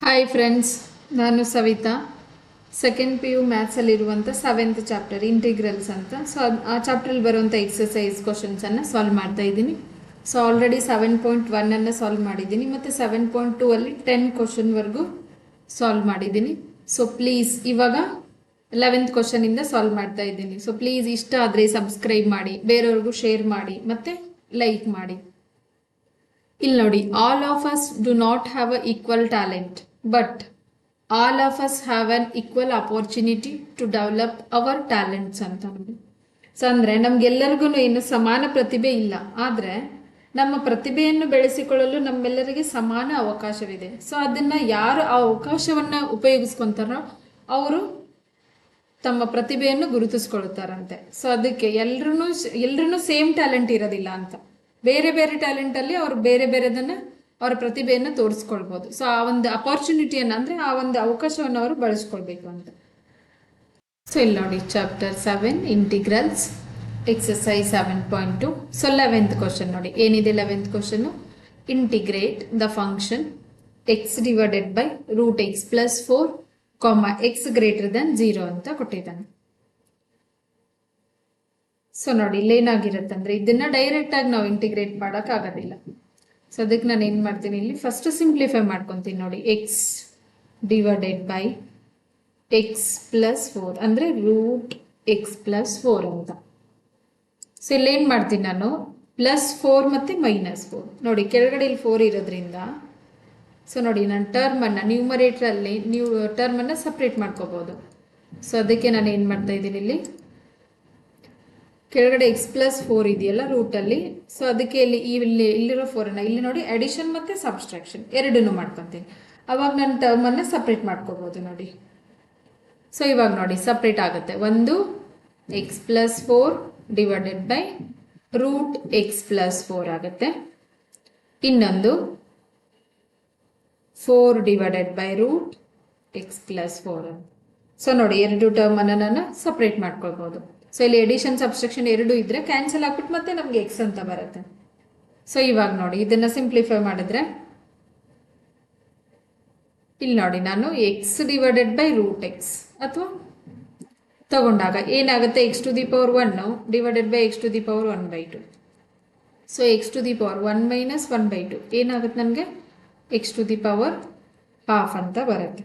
Hi friends, ನಾನು Savitha. Second P U ಮ್ಯಾಥ್ಸಲ್ಲಿರುವಂಥ 7th chapter integrals ಅಂತ. ಸೊ ಆ ಚಾಪ್ಟ್ರಲ್ಲಿ ಬರುವಂಥ ಎಕ್ಸಸೈಸ್ ಕ್ವಶನ್ಸನ್ನು ಸಾಲ್ವ್ ಮಾಡ್ತಾ ಇದ್ದೀನಿ. ಸೊ ಆಲ್ರೆಡಿ 7.1 ಸಾಲ್ವ್ ಮಾಡಿದ್ದೀನಿ ಮತ್ತು 7.2 ಅಲ್ಲಿ 10 ಕ್ವಶನ್ವರೆಗೂ ಸಾಲ್ವ್ ಮಾಡಿದ್ದೀನಿ. ಸೊ ಪ್ಲೀಸ್ ಇವಾಗ 11th ಕ್ವಶನಿಂದ ಸಾಲ್ವ್ ಮಾಡ್ತಾ ಇದ್ದೀನಿ. ಸೊ ಪ್ಲೀಸ್ ಇಷ್ಟ ಆದರೆ ಸಬ್ಸ್ಕ್ರೈಬ್ ಮಾಡಿ, ಬೇರೆಯವ್ರಿಗೂ ಶೇರ್ ಮಾಡಿ ಮತ್ತು ಲೈಕ್ ಮಾಡಿ. ಇಲ್ಲಿ ನೋಡಿ, all of us do not have a equal talent but all of us have an equal opportunity to develop our talents ಅಂತ ನೋಡಿ. ಸೊ ಅಂದರೆ ನಮ್ಗೆಲ್ಲರಿಗೂ ಏನು ಸಮಾನ ಪ್ರತಿಭೆ ಇಲ್ಲ, ಆದರೆ ನಮ್ಮ ಪ್ರತಿಭೆಯನ್ನು ಬೆಳೆಸಿಕೊಳ್ಳಲು ನಮ್ಮೆಲ್ಲರಿಗೆ ಸಮಾನ ಅವಕಾಶವಿದೆ. ಸೊ ಅದನ್ನು ಯಾರು ಆ ಅವಕಾಶವನ್ನು ಉಪಯೋಗಿಸ್ಕೊತಾರೋ ಅವರು ತಮ್ಮ ಪ್ರತಿಭೆಯನ್ನು ಗುರುತಿಸ್ಕೊಳ್ತಾರಂತೆ. ಸೊ ಅದಕ್ಕೆ ಎಲ್ರೂ ಸೇಮ್ ಟ್ಯಾಲೆಂಟ್ ಇರೋದಿಲ್ಲ ಅಂತ, ಬೇರೆ ಬೇರೆ ಟ್ಯಾಲೆಂಟಲ್ಲಿ ಅವರು ಬೇರೆ ಬೇರೆದನ್ನು ಅವರ ಪ್ರತಿಭೆಯನ್ನು ತೋರಿಸ್ಕೊಳ್ಬೋದು. ಸೊ ಆ ಒಂದು ಅಪಾರ್ಚುನಿಟಿಯನ್ನು ಅಂದರೆ ಆ ಒಂದು ಅವಕಾಶವನ್ನು ಅವರು ಬಳಸ್ಕೊಳ್ಬೇಕು ಅಂತ. ಸೊ ಇಲ್ಲಿ ನೋಡಿ, chapter 7 integrals exercise 7.2. So 11th question ನೋಡಿ, ಏನಿದೆ 11th question? Integrate the function x divided by root x plus 4, x greater than 0 ಅಂತ ಕೊಟ್ಟಿದ್ದಾನೆ. ಸೊ ನೋಡಿ, ಇಲ್ಲೇನಾಗಿರುತ್ತಂದ್ರೆ ಇದನ್ನ ಡೈರೆಕ್ಟ್ ಆಗಿ ನಾವು ಇಂಟಿಗ್ರೇಟ್ ಮಾಡೋಕ್ಕಾಗೋದಿಲ್ಲ. ಸೊ ಅದಕ್ಕೆ ನಾನು ಏನು ಮಾಡ್ತೀನಿ, ಇಲ್ಲಿ ಫಸ್ಟ್ ಸಿಂಪ್ಲಿಫೈ ಮಾಡ್ಕೊತೀನಿ. ನೋಡಿ, X divided by X plus 4 ಅಂದರೆ ರೂಟ್ ಎಕ್ಸ್ ಪ್ಲಸ್ 4 ಅಂತ. ಸೊ ಇಲ್ಲೇನು ಮಾಡ್ತೀನಿ ನಾನು, ಪ್ಲಸ್ 4 ಮತ್ತು -4. ನೋಡಿ, ಕೆಳಗಡೆ ಇಲ್ಲಿ 4 ಇರೋದ್ರಿಂದ ಸೊ ನೋಡಿ, ನಾನು ಟರ್ಮನ್ನು ನ್ಯೂಮರೇಟ್ರಲ್ಲಿ ಟರ್ಮನ್ನು ಸಪ್ರೇಟ್ ಮಾಡ್ಕೋಬೋದು. ಸೊ ಅದಕ್ಕೆ ನಾನು ಏನು ಮಾಡ್ತಾ ಇದ್ದೀನಿ, ಇಲ್ಲಿ ಕೆಳಗಡೆ ಎಕ್ಸ್ ಪ್ಲಸ್ 4 ಇದೆಯಲ್ಲ ರೂಟಲ್ಲಿ, ಸೊ ಅದಕ್ಕೆ ಇಲ್ಲಿರೋ 4ಅನ್ನು ಇಲ್ಲಿ ನೋಡಿ ಅಡಿಷನ್ ಮತ್ತು ಸಬ್ಸ್ಟ್ರಾಕ್ಷನ್ ಎರಡನ್ನೂ ಮಾಡ್ಕೊತೀನಿ. ಅವಾಗ ನಾನು ಟರ್ಮನ್ನು ಸಪ್ರೇಟ್ ಮಾಡ್ಕೋಬೋದು ನೋಡಿ. ಸೊ ಇವಾಗ ನೋಡಿ ಸಪ್ರೇಟ್ ಆಗುತ್ತೆ. ಒಂದು x plus 4 divided by root x plus 4 ಆಗುತ್ತೆ. ಇನ್ನೊಂದು 4 divided by root x plus 4. So ನೋಡಿ, ಎರಡು ಟರ್ಮನ್ನು ನಾನು ಸಪ್ರೇಟ್ ಮಾಡ್ಕೊಳ್ಬೋದು. ಸೊ ಇಲ್ಲಿ ಎಡಿಷನ್ ಸಬ್ಸ್ಟ್ರಕ್ಷನ್ ಎರಡು ಇದ್ರೆ ಕ್ಯಾನ್ಸಲ್ ಆಗ್ಬಿಟ್ಟು ಮತ್ತೆ ನಮಗೆ ಎಕ್ಸ್ ಅಂತ ಬರುತ್ತೆ. ಸೊ ಇವಾಗ ನೋಡಿ, ಇದನ್ನ ಸಿಂಪ್ಲಿಫೈ ಮಾಡಿದ್ರೆ ಇಲ್ಲಿ ನೋಡಿ, ನಾನು x divided by root x ಅಥವಾ ತಗೊಂಡಾಗ ಏನಾಗುತ್ತೆ, x to the power 1 divided by x to the power 1/2. So x to the power 1 - 1/2 ಏನಾಗುತ್ತೆ, ನನಗೆ x to the power half ಅಂತ ಬರುತ್ತೆ.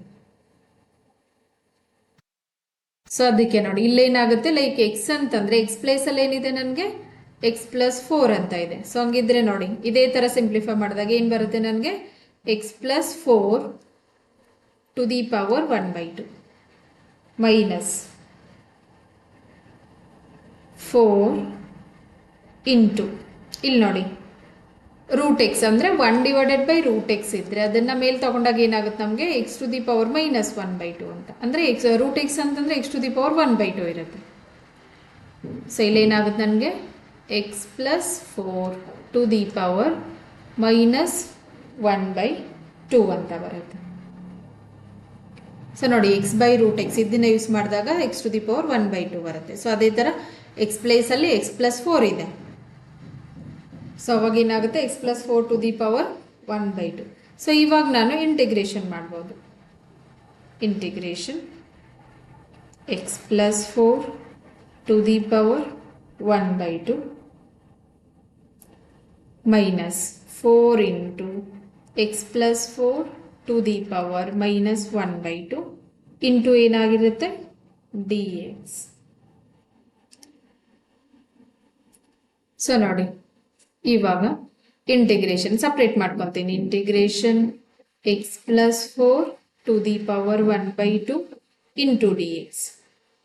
ಸೊ ಅದಕ್ಕೆ ನೋಡಿ, ಇಲ್ಲೇನಾಗುತ್ತೆ, ಲೈಕ್ ಎಕ್ಸ್ ಅಂತಂದ್ರೆ ಎಕ್ಸ್ ಪ್ಲೇಸಲ್ಲಿ ಏನಿದೆ, ನನಗೆ ಎಕ್ಸ್ ಪ್ಲಸ್ 4 ಅಂತ ಇದೆ. ಸೊ ಹಂಗಿದ್ರೆ ನೋಡಿ, ಇದೇ ಥರ ಸಿಂಪ್ಲಿಫೈ ಮಾಡಿದಾಗ ಏನು ಬರುತ್ತೆ, ನನಗೆ x plus 4 to the power 1/2 minus 4 into ಇಲ್ಲಿ ನೋಡಿ ರೂಟ್ ಎಕ್ಸ್ ಅಂದರೆ 1 ಡಿವೈಡೆಡ್ ಬೈ ರೂಟ್ ಎಕ್ಸ್ ಇದ್ದರೆ ಅದನ್ನು ಮೇಲೆ ತಗೊಂಡಾಗ ಏನಾಗುತ್ತೆ, ನಮಗೆ ಎಕ್ಸ್ ಟು ದಿ ಪವರ್ -1/2 ಅಂತ. ಅಂದರೆ ರೂಟ್ ಎಕ್ಸ್ ಅಂತಂದರೆ ಎಕ್ಸ್ ಟು ದಿ ಪವರ್ 1/2 ಇರುತ್ತೆ. ಸೊ ಇಲ್ಲೇನಾಗುತ್ತೆ, ನನಗೆ x plus 4 to the power -1/2 ಅಂತ ಬರುತ್ತೆ. ಸೊ ನೋಡಿ, ಎಕ್ಸ್ ಬೈ ರೂಟ್ ಎಕ್ಸ್ ಇದನ್ನ ಯೂಸ್ ಮಾಡಿದಾಗ ಎಕ್ಸ್ ಟು ದಿ ಪವರ್ 1/2 ಬರುತ್ತೆ. ಸೊ ಅದೇ ಥರ ಎಕ್ಸ್ ಪ್ಲೇಸಲ್ಲಿ ಎಕ್ಸ್ ಪ್ಲಸ್ 4 ಇದೆ. ಸೊ ಅವಾಗ ಏನಾಗುತ್ತೆ, x plus 4 to the power 1/2. So ಇವಾಗ ನಾನು ಇಂಟಿಗ್ರೇಷನ್ ಮಾಡ್ಬೋದು. Integration x plus 4 to the power 1/2 minus 4 into x plus 4 to the power -1/2 into ಏನಾಗಿರುತ್ತೆ, ಡಿ ಎಕ್ಸ್. ಸೊ ನೋಡಿ, ಇವಾಗ ಇಂಟಿಗ್ರೇಷನ್ ಸಪ್ರೇಟ್ ಮಾಡ್ಕೊತೀನಿ. Integration x plus 4 to the power 1/2 into d x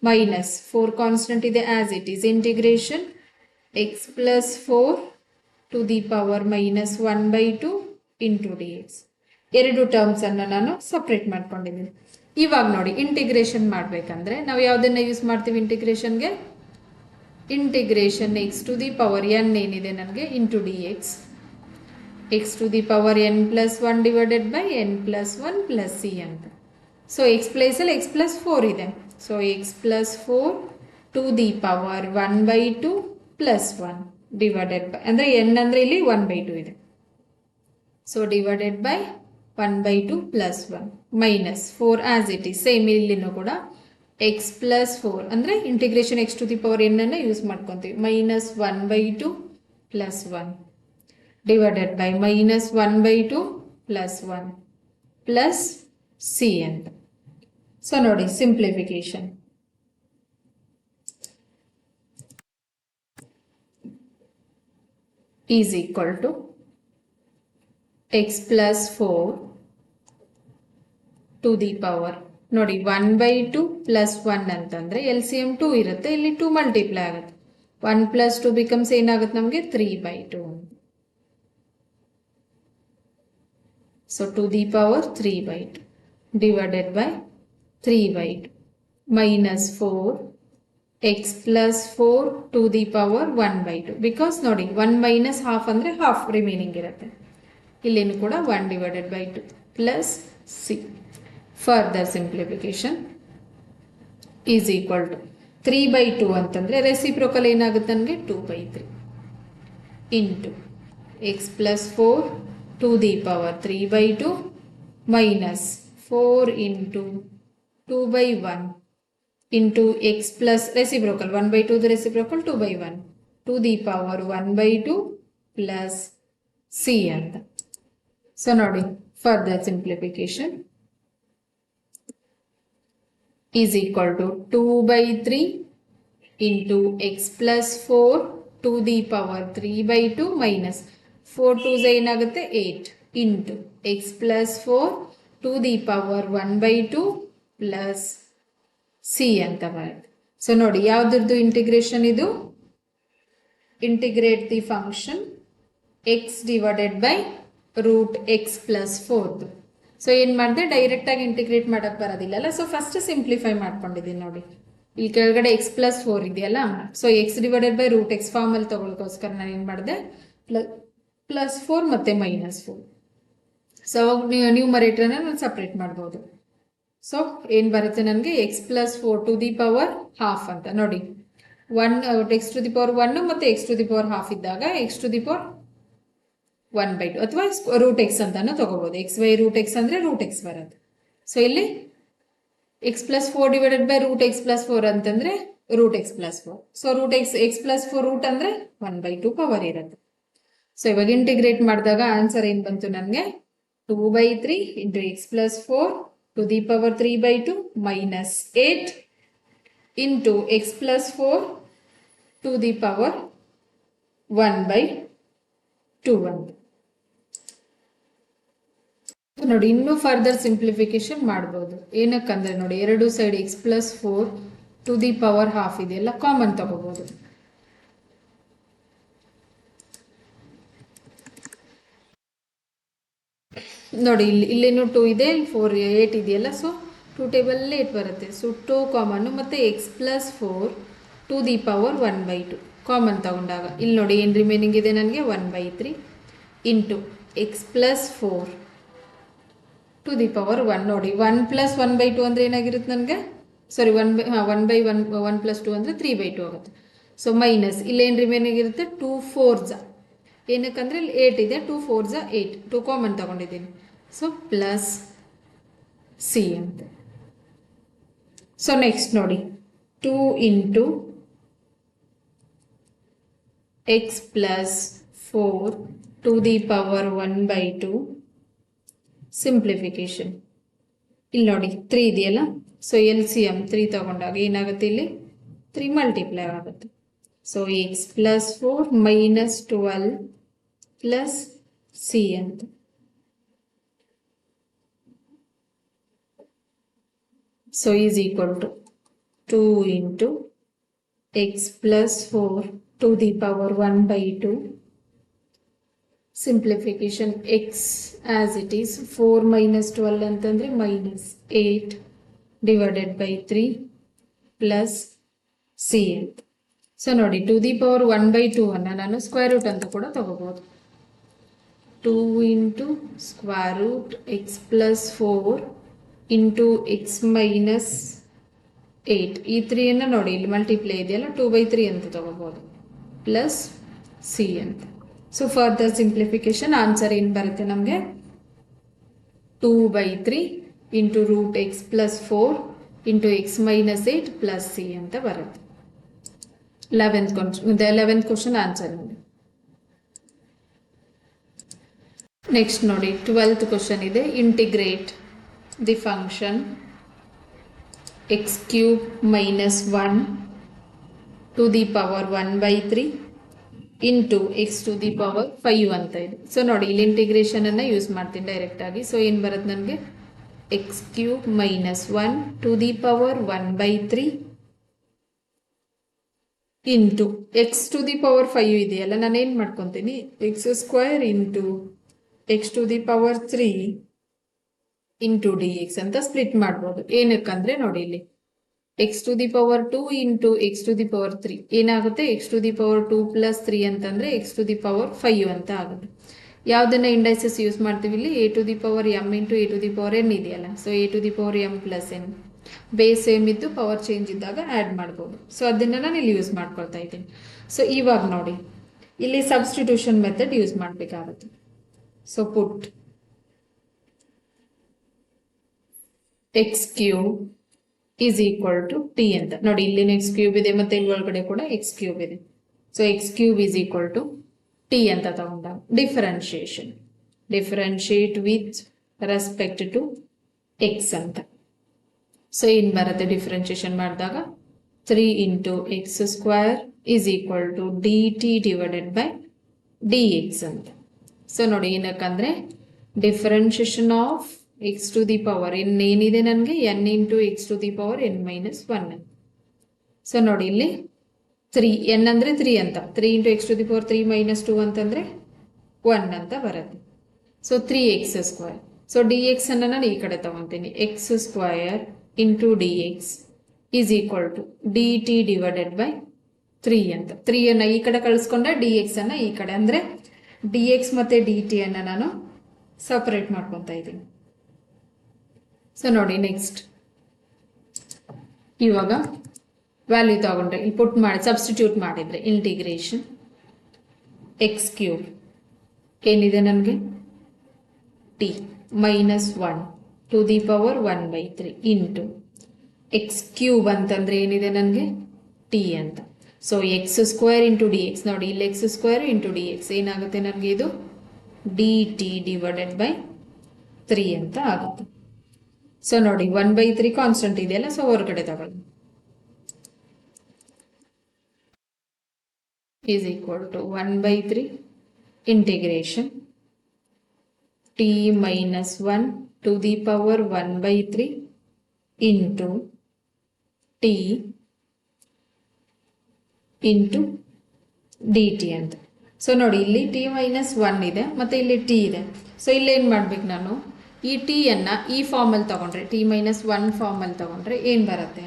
minus 4 constant ಇದೆ as it is. Integration x plus 4 to the power -1/2 into d x. ಎರಡು ಟರ್ಮ್ಸನ್ನು ನಾನು separate ಮಾಡ್ಕೊಂಡಿದ್ದೀನಿ. ಇವಾಗ ನೋಡಿ, ಇಂಟಿಗ್ರೇಷನ್ ಮಾಡಬೇಕಂದ್ರೆ ನಾವು ಯಾವುದನ್ನು ಯೂಸ್ ಮಾಡ್ತೀವಿ ಇಂಟಿಗ್ರೇಷನ್ಗೆ? Integration x to the power n ಏನಿದೆ ನನಗೆ into d x, x to the power n plus 1 divided by n plus 1 plus c ಅಂತ. ಸೊ ಎಕ್ಸ್ ಪ್ಲೇಸಲ್ಲಿ ಎಕ್ಸ್ ಪ್ಲಸ್ 4 ಇದೆ. So x plus 4 to the power 1/2 plus 1 divided by, ಅಂದರೆ n ಅಂದರೆ ಇಲ್ಲಿ 1/2 ಇದೆ. So divided by 1/2 plus 1 minus 4 as it is same ಇಲ್ಲಿನೂ ಕೂಡ X plus 4 ಅಂದರೆ integration x to the power n ಅನ್ನು ಯೂಸ್ ಮಾಡ್ಕೊತೀವಿ minus 1/2 plus 1 divided by minus 1/2 plus 1 plus c ಅಂತ. ಸೊ ನೋಡಿ simplification is equal to x plus 4 to the power ನೋಡಿ 1/2 plus 1 ಅಂತಂದ್ರೆ L C M 2 ಇರುತ್ತೆ, ಇಲ್ಲಿ 2 multiply ಆಗುತ್ತೆ. 1 ಪ್ಲಸ್ 2 ಬಿಕಮ್ಸ್ ಏನಾಗುತ್ತೆ ನಮಗೆ 3/2. So to the power 3/2 divided by 3/2 minus 4 x plus 4 to the power 1/2 because ನೋಡಿ 1 ಮೈನಸ್ ಹಾಫ್ ಅಂದರೆ half remaining ಇರುತ್ತೆ. ಇಲ್ಲೇನು ಕೂಡ 1 divided by 2 plus c. Further simplification is equal to 3/2 ಅಂತಂದರೆ ರೆಸಿಪ್ರೋಕಲ್ ಏನಾಗುತ್ತೆ ನನಗೆ 2/3 into x plus 4 to the power 3/2 minus 4 into 2/1 into x plus reciprocal 1/2 reciprocal 2/1 to the power 1/2 plus c ಅಂತ. So ನೋಡಿ further simplification is equal to 2/3 into x plus 4 to the power 3/2 minus 4 2s ಏನಾಗುತ್ತೆ 8 into x plus 4 to the power 1/2 plus c ಅಂತ ಬರುತ್ತೆ. So ನೋಡಿ ಯಾವುದ್ರದ್ದು integration ಇದು integrate the function x divided by root x plus 4. So ಏನು ಮಾಡಿದೆ ಡೈರೆಕ್ಟಾಗಿ integrate ಮಾಡೋಕ್ಕೆ ಬರೋದಿಲ್ಲಲ್ಲ, ಸೊ ಫಸ್ಟ್ ಸಿಂಪ್ಲಿಫೈ ಮಾಡ್ಕೊಂಡಿದ್ದೀನಿ ನೋಡಿ. ಇಲ್ಲಿ ಕೆಳಗಡೆ ಎಕ್ಸ್ ಪ್ಲಸ್ 4 ಇದೆಯಲ್ಲ, so x divided by root x ಫಾರ್ಮಲ್ಲಿ ತೊಗೊಳಕೋಸ್ಕರ ನಾನು ಏನು ಮಾಡಿದೆ ಪ್ಲಸ್ 4 ಮತ್ತು ಮೈನಸ್ 4. ಸೊ ಅವಾಗ ನ್ಯೂಮರೇಟರ್ನ ನಾನು ಸಪ್ರೇಟ್ ಮಾಡ್ಬೋದು. ಸೊ ಏನು ಬರುತ್ತೆ ನನಗೆ x plus 4 to the power half ಅಂತ ನೋಡಿ 1 ಎಕ್ಸ್ ಟು ದಿ ಪವರ್ 1 ಮತ್ತು x to the power half ಇದ್ದಾಗ ಎಕ್ಸ್ ಟು ದಿ ಪವರ್ 1/2 ಅಥವಾ ರೂಟ್ ಎಕ್ಸ್ ಅಂತಾನು ತಗೋಬಹುದು. ಎಕ್ಸ್ ಬೈ ರೂಟ್ ಎಕ್ಸ್ ಅಂದರೆ ರೂಟ್ ಎಕ್ಸ್ ಬರುತ್ತೆ. ಸೊ ಇಲ್ಲಿ x plus 4 divided by root x plus 4 ಅಂತಂದ್ರೆ root x plus 4. So root x plus 4 root ಅಂದರೆ 1/2 power ಇರುತ್ತೆ. ಸೊ ಇವಾಗ ಇಂಟಿಗ್ರೇಟ್ ಮಾಡಿದಾಗ ಆನ್ಸರ್ ಏನು ಬಂತು ನನಗೆ 2/3 into x plus 4 to the power 3/2 minus 8 into x plus 4 to the power 1/2 ಅಂತ. ನೋಡಿ ಇನ್ನೂ ಫರ್ದರ್ ಸಿಂಪ್ಲಿಫಿಕೇಶನ್ ಮಾಡ್ಬೋದು. ಏನಕ್ಕಂದ್ರೆ ನೋಡಿ ಎರಡು side x plus 4 to the power half ಇದೆಯಲ್ಲ ಕಾಮನ್ ತಗೋಬಹುದು. ನೋಡಿ ಇಲ್ಲೇನು 2 ಇದೆ, 4 8 ಇದೆಯಲ್ಲ, ಸೊ 2 ಟೇಬಲ್ 8 ಬರುತ್ತೆ. ಸೊ 2 ಕಾಮನ್ ಮತ್ತು x plus 4 to the power 1/2 common ತಗೊಂಡಾಗ ಇಲ್ಲಿ ನೋಡಿ ಏನು ರಿಮೈನಿಂಗ್ ಇದೆ ನನಗೆ 1/3 into x plus 4 to the power 1. ನೋಡಿ 1 ಪ್ಲಸ್ 1/2 ಅಂದರೆ ಏನಾಗಿರುತ್ತೆ ನನಗೆ ಸಾರಿ 1 ಪ್ಲಸ್ 2 ಅಂದರೆ 3/2 ಆಗುತ್ತೆ. ಸೊ ಮೈನಸ್ ಇಲ್ಲೇನು ರಿಮೈನಿಂಗ್ ಇರುತ್ತೆ 2 4s ಏನಕ್ಕಂದ್ರೆ ಇಲ್ಲಿ 8 ಇದೆ, 2 4s 8 2 ಕಾಮನ್ ತಗೊಂಡಿದ್ದೀನಿ. ಸೊ ಪ್ಲಸ್ ಸಿ ಅಂತ. ಸೊ ನೆಕ್ಸ್ಟ್ ನೋಡಿ 2 into x plus 4 to the power 1/2 simplification. ಇಲ್ಲಿ ನೋಡಿ 3 ಇದೆಯಲ್ಲ, ಸೊ ಎಲ್ ಸಿ ಎಮ್ 3 ತಗೊಂಡಾಗ ಏನಾಗುತ್ತೆ ಇಲ್ಲಿ 3 ಮಲ್ಟಿಪ್ಲೈ ಆಗುತ್ತೆ. So x plus 4 minus 12 plus c ಅಂತ. So is equal to 2 into x plus 4 to the power 1/2 simplification x as it is 4 minus 12 ಅಂತಂದರೆ minus 8 divided by 3 plus c ಅಂತ. So ನೋಡಿ to the power 1/2 ಅನ್ನು ನಾನು square root ಅಂತ ಕೂಡ ತಗೋಬಹುದು. 2 into square root x plus 4 into x minus 8 ಈ 3 ನೋಡಿ ಇಲ್ಲಿ ಮಲ್ಟಿಪ್ಲೈ ಇದೆಯಲ್ಲ 2/3 ಅಂತ ತಗೋಬಹುದು ಪ್ಲಸ್ ಸಿ ಅಂತ. ಸೊ ಫರ್ದರ್ ಸಿಂಪ್ಲಿಫಿಕೇಶನ್ ಆನ್ಸರ್ ಏನು ಬರುತ್ತೆ ನಮಗೆ 2/3 into root x plus 4 into x minus 8 plus c ಅಂತ ಬರುತ್ತೆ. 11th ಕ್ವಶನ್ ಆನ್ಸರ್ ನೋಡಿ. ನೆಕ್ಸ್ಟ್ ನೋಡಿ 12th ಕ್ವಶನ್ ಇದೆ. Integrate the function x cube minus 1 to the power 1/3 into x to the power 5 ಅಂತ ಇದೆ. ಸೊ ನೋಡಿ ಇಲ್ಲಿ ಇಂಟಿಗ್ರೇಷನ್ ಅನ್ನ ಯೂಸ್ ಮಾಡ್ತೀನಿ ಡೈರೆಕ್ಟ್ ಆಗಿ. ಸೊ ಏನು ಬರುತ್ತೆ ನನಗೆ, x cube minus 1 to the power 1/3 into x to the power 5 ಇದೆಯಲ್ಲ, ನಾನು ಏನು ಮಾಡ್ಕೊತೀನಿ, x square into x to the power 3 into d x ಅಂತ ಸ್ಪ್ಲಿಟ್ ಮಾಡ್ಬೋದು. ಏನಕ್ಕಂದ್ರೆ ನೋಡಿ ಇಲ್ಲಿ x to the power 2 into x to the power 3 ಏನಾಗುತ್ತೆ, x to the power 2 plus 3 ಅಂತಂದ್ರೆ ಎಕ್ಸ್ ಟು ದಿ ಪವರ್ 5 ಅಂತ ಆಗುತ್ತೆ. ಯಾವುದನ್ನ ಇಂಡೈಸಸ್ ಯೂಸ್ ಮಾಡ್ತೀವಿ ಇಲ್ಲಿ, a to the power m into a to the power n ಇದೆಯಲ್ಲ. So a to the power m plus n base same ಇದ್ದು power change ಇದ್ದಾಗ add ಮಾಡ್ಬೋದು. ಸೊ ಅದನ್ನ ನಾನು ಇಲ್ಲಿ ಯೂಸ್ ಮಾಡ್ಕೊಳ್ತಾ ಇದ್ದೀನಿ. ಸೊ ಇವಾಗ ನೋಡಿ ಇಲ್ಲಿ ಸಬ್ಸ್ಟಿಟ್ಯೂಷನ್ ಮೆಥಡ್ ಯೂಸ್ ಮಾಡಬೇಕಾಗುತ್ತೆ. So put x cube is equal to t ಅಂತ ನೋಡಿ, ಇಲ್ಲಿ ಎಕ್ಸ್ ಕ್ಯೂಬ್ ಇದೆ ಮತ್ತೆ ಇಲ್ಲಿ ಒಳಗಡೆ ಕೂಡ ಎಕ್ಸ್ ಕ್ಯೂಬ್ ಇದೆ. So x cube is equal to t ಅಂತ ತಗೊಂಡಾಗ differentiate with respect to x ಅಂತ. ಸೊ ಏನು ಬರುತ್ತೆ ಡಿಫರೆನ್ಶಿಯೇಷನ್ ಮಾಡಿದಾಗ 3 into x square is equal to d t divided by d x ಅಂತ. ಸೊ ನೋಡಿ ಏನಕ್ಕಂದ್ರೆ differentiation of x to the power n ಏನಿದೆ ನನಗೆ, n into x to the power n minus 1. So ನೋಡಿ ಇಲ್ಲಿ 3 ಎನ್ ಅಂದರೆ 3 ಅಂತ, 3 into x to the power 3 minus 2 ಅಂತಂದರೆ 1 ಅಂತ ಬರುತ್ತೆ. So 3 x square. So d x ಅನ್ನು ನಾನು ಈ ಕಡೆ ತಗೊತೀನಿ, x square into d x is equal to d t divided by 3 ಅಂತ. 3 ಅನ್ನು ಈ ಕಡೆ ಕಳಿಸ್ಕೊಂಡ್ರೆ ಡಿ ಎಕ್ಸ್ ಅನ್ನು ಈ ಕಡೆ, ಅಂದರೆ ಡಿ ಎಕ್ಸ್ ಮತ್ತು ಡಿ ಟಿ ಅನ್ನು ನಾನು ಸಪರೇಟ್ ಮಾಡ್ಕೊತಾ ಇದ್ದೀನಿ. ಸೊ ನೋಡಿ ನೆಕ್ಸ್ಟ್ ಇವಾಗ ವ್ಯಾಲ್ಯೂ ತಗೊಂಡ್ರೆ ಇಲ್ಲಿ ಪುಟ್ ಮಾಡಿ ಸಬ್ಸ್ಟಿಟ್ಯೂಟ್ ಮಾಡಿದ್ರೆ ಇಂಟಿಗ್ರೇಷನ್ ಎಕ್ಸ್ ಕ್ಯೂಬ್ ಏನಿದೆ ನನಗೆ t minus 1 to the power 1/3 into x cube ಅಂತಂದ್ರೆ ಏನಿದೆ ನನಗೆ ಟಿ ಅಂತ. So x square into d x ನೋಡಿ, ಇಲ್ಲಿ x square into d x ಏನಾಗುತ್ತೆ ನನಗೆ, ಇದು ಡಿ ಟಿ ಡಿವೈಡೆಡ್ ಬೈ 3 ಅಂತ ಆಗುತ್ತೆ. ಸೊ ನೋಡಿ 1/3 ಕಾನ್ಸ್ಟೆಂಟ್ ಇದೆಯಲ್ಲ, ಸೊ ಹೊರಗಡೆ ತಗೊಳ್ಳಿ, is equal to 1/3 integration t minus 1 to the power 1/3 into t into d t ಅಂತ. ಸೊ ನೋಡಿ ಇಲ್ಲಿ ಟಿ ಮೈನಸ್ 1 ಇದೆ ಮತ್ತೆ ಇಲ್ಲಿ ಟಿ ಇದೆ. ಸೊ ಇಲ್ಲಿ ಏನು ಮಾಡ್ಬೇಕು ನಾನು, ಈ ಟಿ ಅನ್ನ ಈ ಫಾರ್ಮಲ್ಲಿ ತಗೊಂಡ್ರೆ ಟಿ ಮೈನಸ್ 1 ಫಾರ್ಮಲ್ಲಿ ತಗೊಂಡ್ರೆ ಏನು ಬರುತ್ತೆ,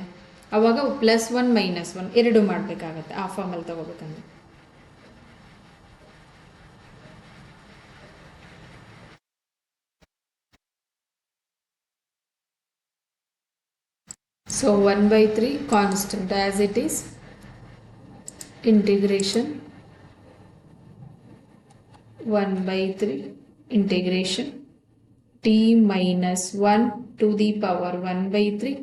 ಅವಾಗ +1 -1 ಎರಡು ಮಾಡಬೇಕಾಗತ್ತೆ ಆ ಫಾರ್ಮಲ್ಲಿ ತಗೋಬೇಕಂದ್ರೆ. So 1/3 constant as it is, integration 1/3 integration t minus 1 to the power 1/3.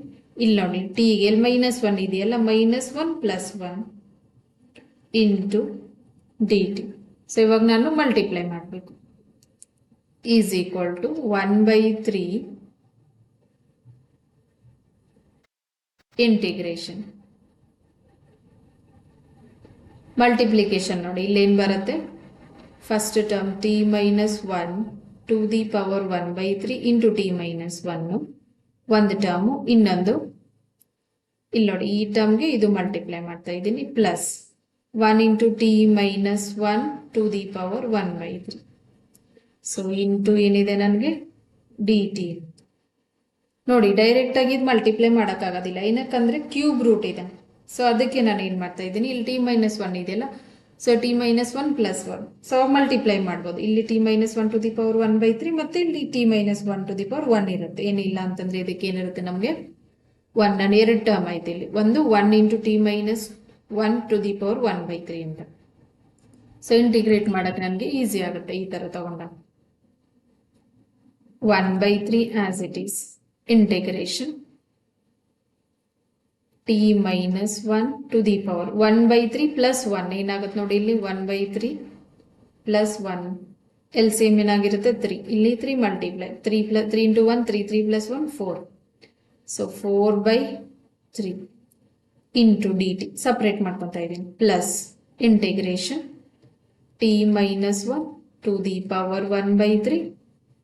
ಇಲ್ಲಿ ನೋಡಿ t ಗೆ -1 ಇದೆಯಲ್ಲ, -1 + 1 ಇಂಟು dt. ಸೊ ಇವಾಗ ನಾನು ಮಲ್ಟಿಪ್ಲೈ ಮಾಡಬೇಕು, is equal to 1/3 integration multiplication ನೋಡಿ ಇಲ್ಲಿ ಏನು ಬರುತ್ತೆ, first term t minus 1 to the power 1/3 into t minus 1 ಒಂದು ಟರ್ಮು, ಇನ್ನೊಂದು ಇಲ್ಲಿ ನೋಡಿ ಈ ಟರ್ಮ್ಗೆ ಇದು ಮಲ್ಟಿಪ್ಲೈ ಮಾಡ್ತಾ ಇದ್ದೀನಿ plus 1 into t minus 1 to the power 1/3. So into ಏನಿದೆ ನನಗೆ ಡಿ ಟಿ. ನೋಡಿ ಡೈರೆಕ್ಟ್ ಆಗಿ ಇದು ಮಲ್ಟಿಪ್ಲೈ ಮಾಡೋಕ್ಕಾಗೋದಿಲ್ಲ, ಏನಕ್ಕಂದ್ರೆ ಕ್ಯೂಬ್ ರೂಟ್ ಇದೆ. ಸೊ ಅದಕ್ಕೆ ನಾನು ಏನು ಮಾಡ್ತಾ ಇದ್ದೀನಿ, ಇಲ್ಲಿ ಟಿ ಮೈನಸ್ 1 ಇದೆಯಲ್ಲ, so t minus 1 + 1 so multiply ಮಾಡ್ಬೋದು. ಇಲ್ಲಿ t minus 1 to the power 1/3 ಮತ್ತೆ ಇಲ್ಲಿ t minus 1 to the power 1 ಇರುತ್ತೆ. ಏನಿಲ್ಲ ಅಂತಂದ್ರೆ ಇದಕ್ಕೆ ಏನಿರುತ್ತೆ ನಮಗೆ 1 ನಾನು ಎರಡು ಟರ್ಮ್ ಆಯ್ತು ಇಲ್ಲಿ, ಒಂದು 1 into t minus 1 to the power 1/3 ಅಂತ. ಸೊ ಇಂಟಿಗ್ರೇಟ್ ಮಾಡೋಕ್ಕೆ ನನಗೆ ಈಸಿ ಆಗುತ್ತೆ ಈ ಥರ ತಗೊಂಡಾಗ. 1/3 as it is. Integration t minus 1 to the power 1/3 plus 1 ಏನಾಗುತ್ತೆ ನೋಡಿ ಇಲ್ಲಿ 1/3 plus 1 LCM ಏನಾಗಿರುತ್ತೆ 3 ಇಲ್ಲಿ 3 multiply 3 into 1 3 plus 1 4 so 4/3 into dt separate ಮಾಡ್ಕೊತಾ ಇದೀನಿ plus integration t minus 1 to the power 1/3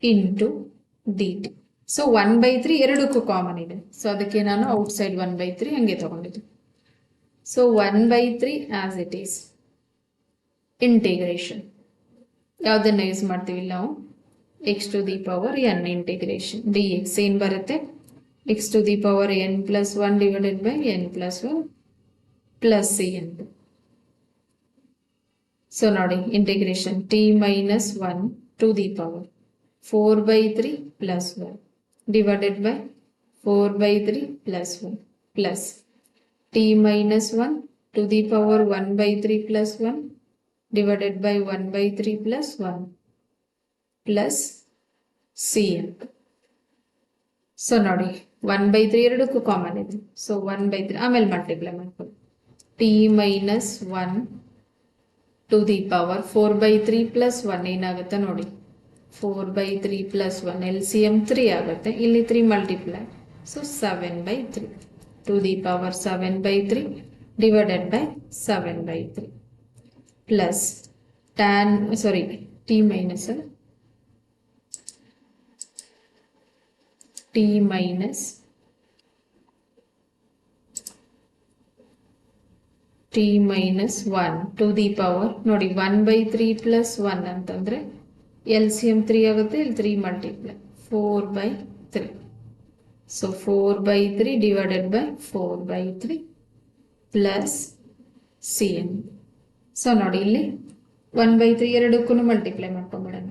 into dt so 1/3 ಎರಡಕ್ಕೂ ಕಾಮನ್ ಇದೆ ಸೊ ಅದಕ್ಕೆ ನಾನು ಔಟ್ಸೈಡ್ 1/3 ಹಂಗೆ ತಗೊಂಡಿದ್ದೆ so 1/3 as it is integration ಯಾವುದನ್ನ ಯೂಸ್ ಮಾಡ್ತೀವಿ ನಾವು x to the power n integration dx ಏನ್ ಬರುತ್ತೆ x to the power n plus 1 divided by n plus 1 plus cn so ನೋಡಿ integration t minus 1 to the power 4/3 plus 1 divided by 4/3 plus 1 plus t minus 1 to the power 1/3 plus 1 divided by 1/3 plus 1 plus cn. So ನೋಡಿ 1/3 ಎರಡಕ್ಕೂ common ಇದೆ so 1/3 ಆಮೇಲೆ multiply ಮಾಡ್ಕೊಳ್ಳಿ t minus 1 to the power 4/3 plus 1 ಏನಾಗುತ್ತೆ ನೋಡಿ 4/3 plus 1 LCM 3 ಆಗುತ್ತೆ ಇಲ್ಲಿ 3 multiply so 7/3 to the power 7/3 divided by 7/3 plus t minus one to the power ನೋಡಿ 1/3 plus 1 ಅಂತಂದ್ರೆ LCM 3 ಆಗುತ್ತೆ ಇಲ್ಲಿ 3 multiply 4/3 so 4/3 divided by 4/3 plus cn so ನೋಡಿ ಇಲ್ಲಿ 1/3 ಎರಡಕ್ಕೂ multiply ಮಾಡ್ಕೊಂಡ್ಬಿಡೋಣ